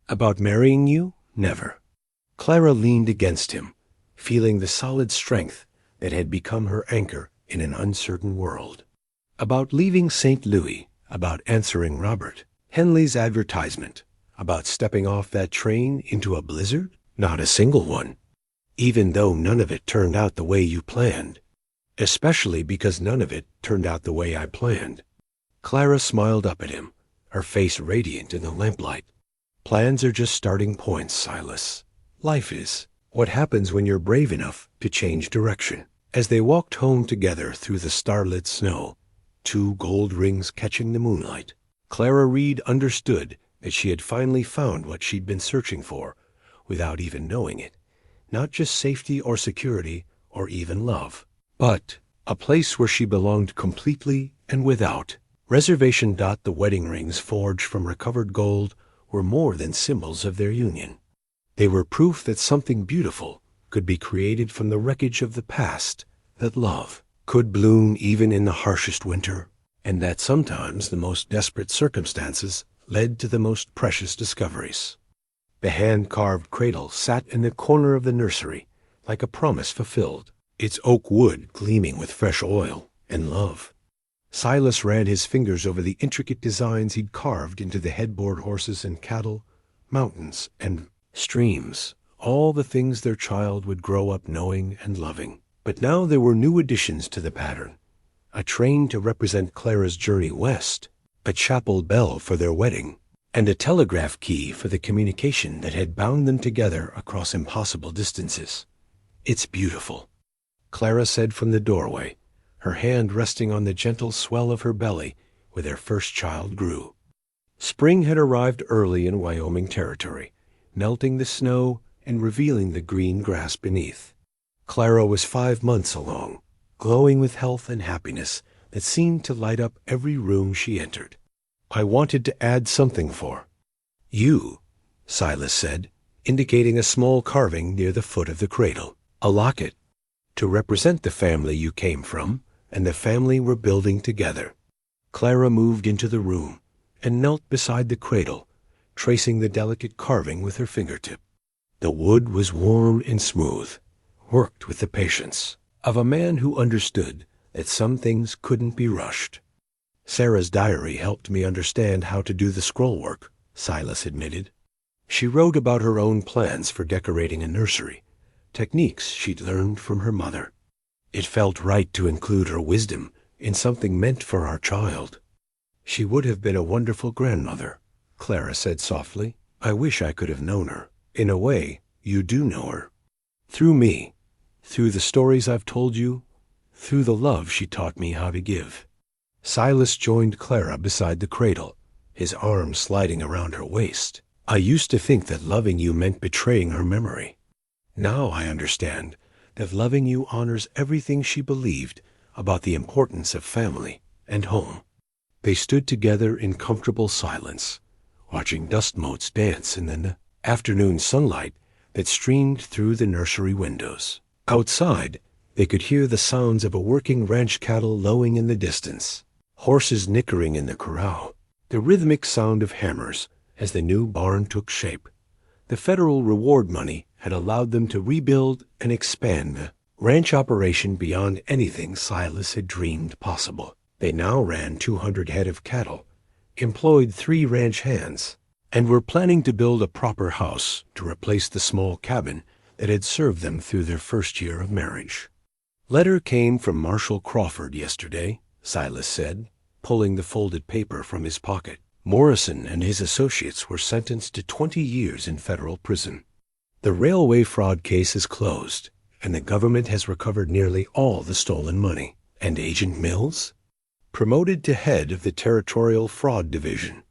About marrying you? Never. Clara leaned against him, feeling the solid strength that had become her anchor in an uncertain world. About leaving St. Louis, about answering Robert Henley's advertisement, about stepping off that train into a blizzard? Not a single one. Even though none of it turned out the way you planned. Especially because none of it turned out the way I planned. Clara smiled up at him, her face radiant in the lamplight. Plans are just starting points, Silas. Life is. What happens when you're brave enough to change direction? As they walked home together through the starlit snow, 2 gold rings catching the moonlight, Clara Reed understood that she had finally found what she'd been searching for, without even knowing it. Not just safety or security or even love, but a place where she belonged completely and without. Reservation. The wedding rings forged from recovered gold were more than symbols of their union. They were proof that something beautiful could be created from the wreckage of the past, that love could bloom even in the harshest winter, and that sometimes the most desperate circumstances led to the most precious discoveries. The hand-carved cradle sat in the corner of the nursery, like a promise fulfilled, its oak wood gleaming with fresh oil and love. Silas ran his fingers over the intricate designs he'd carved into the headboard horses and cattle, mountains and streams, all the things their child would grow up knowing and loving. But now there were new additions to the pattern. A train to represent Clara's journey west, a chapel bell for their wedding, and a telegraph key for the communication that had bound them together across impossible distances. It's beautiful, Clara said from the doorway, her hand resting on the gentle swell of her belly where their first child grew. Spring had arrived early in Wyoming Territory, melting the snow and revealing the green grass beneath. Clara was 5 months along, glowing with health and happiness that seemed to light up every room she entered. I wanted to add something for you, Silas said, indicating a small carving near the foot of the cradle, a locket, to represent the family you came from and the family we're building together. Clara moved into the room and knelt beside the cradle, tracing the delicate carving with her fingertip. The wood was warm and smooth, worked with the patience of a man who understood that some things couldn't be rushed. Sarah's diary helped me understand how to do the scroll work, Silas admitted. She wrote about her own plans for decorating a nursery, techniques she'd learned from her mother. It felt right to include her wisdom in something meant for our child. She would have been a wonderful grandmother, Clara said softly. I wish I could have known her. In a way, you do know her. Through me, through the stories I've told you, through the love she taught me how to give. Silas joined Clara beside the cradle, his arm sliding around her waist. I used to think that loving you meant betraying her memory. Now I understand that loving you honors everything she believed about the importance of family and home. They stood together in comfortable silence, watching dust motes dance in the afternoon sunlight that streamed through the nursery windows. Outside, they could hear the sounds of a working ranch cattle lowing in the distance, horses nickering in the corral, the rhythmic sound of hammers as the new barn took shape. The federal reward money had allowed them to rebuild and expand the Ranch operation beyond anything Silas had dreamed possible. They now ran 200 head of cattle, employed 3 ranch hands, and were planning to build a proper house to replace the small cabin that had served them through their first year of marriage. "Letter came from Marshal Crawford yesterday," Silas said, pulling the folded paper from his pocket. "Morrison and his associates were sentenced to 20 years in federal prison. The railway fraud case is closed, and the government has recovered nearly all the stolen money. And Agent Mills? Promoted to head of the Territorial Fraud Division.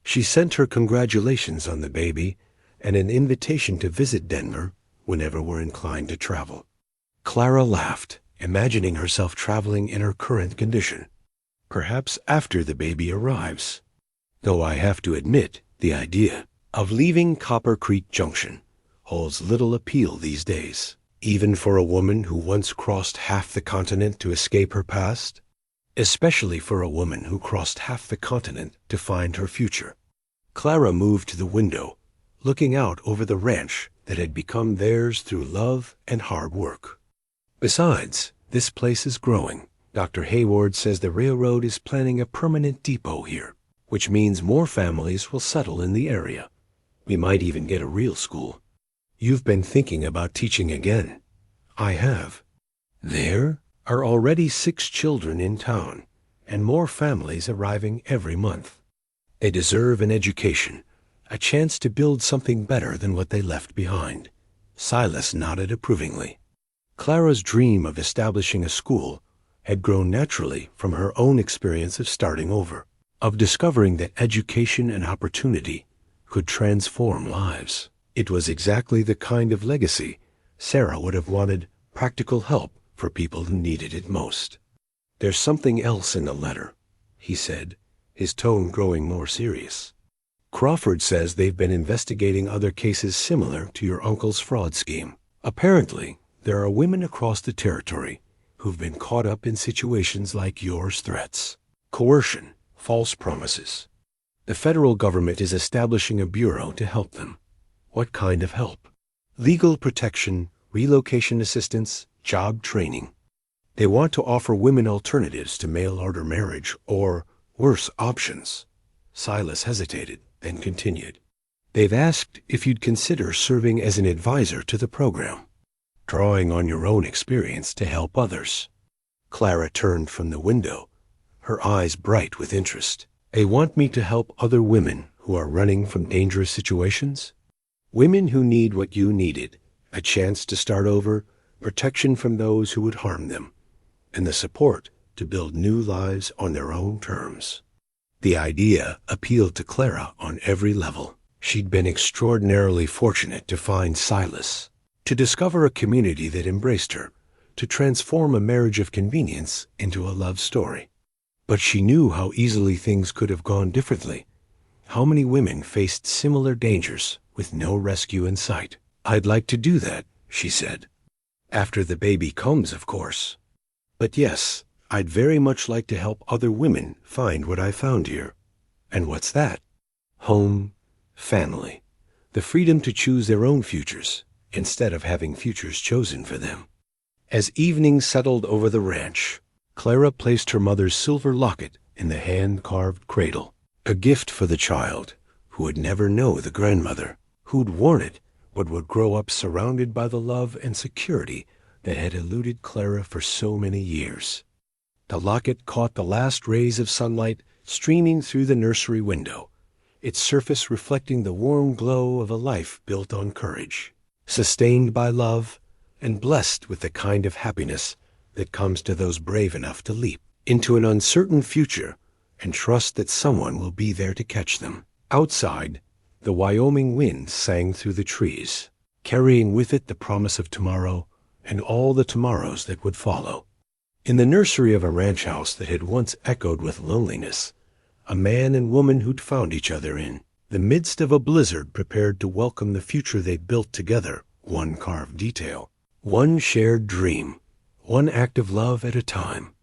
She sent her congratulations on the baby and an invitation to visit Denver whenever we're inclined to travel." Clara laughed, imagining herself traveling in her current condition. Perhaps after the baby arrives. Though I have to admit, the idea of leaving Copper Creek Junction holds little appeal these days, even for a woman who once crossed half the continent to escape her past, especially for a woman who crossed half the continent to find her future. Clara moved to the window, looking out over the ranch that had become theirs through love and hard work. "Besides, this place is growing. Dr. Hayward says the railroad is planning a permanent depot here, which means more families will settle in the area. We might even get a real school. You've been thinking about teaching again." "I have." "There are already 6 children in town, and more families arriving every month. They deserve an education, a chance to build something better than what they left behind." Silas nodded approvingly. Clara's dream of establishing a school had grown naturally from her own experience of starting over, of discovering that education and opportunity could transform lives. It was exactly the kind of legacy Sarah would have wanted: practical help for people who needed it most. "There's something else in the letter," he said, his tone growing more serious. "Crawford says they've been investigating other cases similar to your uncle's fraud scheme. Apparently, there are women across the territory who've been caught up in situations like yours: threats, coercion, false promises. The federal government is establishing a bureau to help them." "What kind of help?" "Legal protection, relocation assistance, job training. They want to offer women alternatives to mail-order marriage or worse options." Silas hesitated, then continued. "They've asked if you'd consider serving as an advisor to the program, drawing on your own experience to help others." Clara turned from the window, her eyes bright with interest. "They want me to help other women who are running from dangerous situations? Women who need what you needed: a chance to start over, protection from those who would harm them, and the support to build new lives on their own terms." The idea appealed to Clara on every level. She'd been extraordinarily fortunate to find Silas, to discover a community that embraced her, to transform a marriage of convenience into a love story. But she knew how easily things could have gone differently. How many women faced similar dangers with no rescue in sight. "I'd like to do that," she said. "After the baby comes, of course. But yes, I'd very much like to help other women find what I found here." "And what's that?" "Home, family, the freedom to choose their own futures instead of having futures chosen for them." As evening settled over the ranch, Clara placed her mother's silver locket in the hand-carved cradle, a gift for the child who would never know the grandmother who'd worn it but would grow up surrounded by the love and security that had eluded Clara for so many years. The locket caught the last rays of sunlight streaming through the nursery window, its surface reflecting the warm glow of a life built on courage, sustained by love, and blessed with the kind of happiness that comes to those brave enough to leap into an uncertain future and trust that someone will be there to catch them. Outside, the Wyoming wind sang through the trees, carrying with it the promise of tomorrow and all the tomorrows that would follow. In the nursery of a ranch house that had once echoed with loneliness, a man and woman who'd found each other in the midst of a blizzard prepared to welcome the future they built together, one carved detail, one shared dream, one act of love at a time.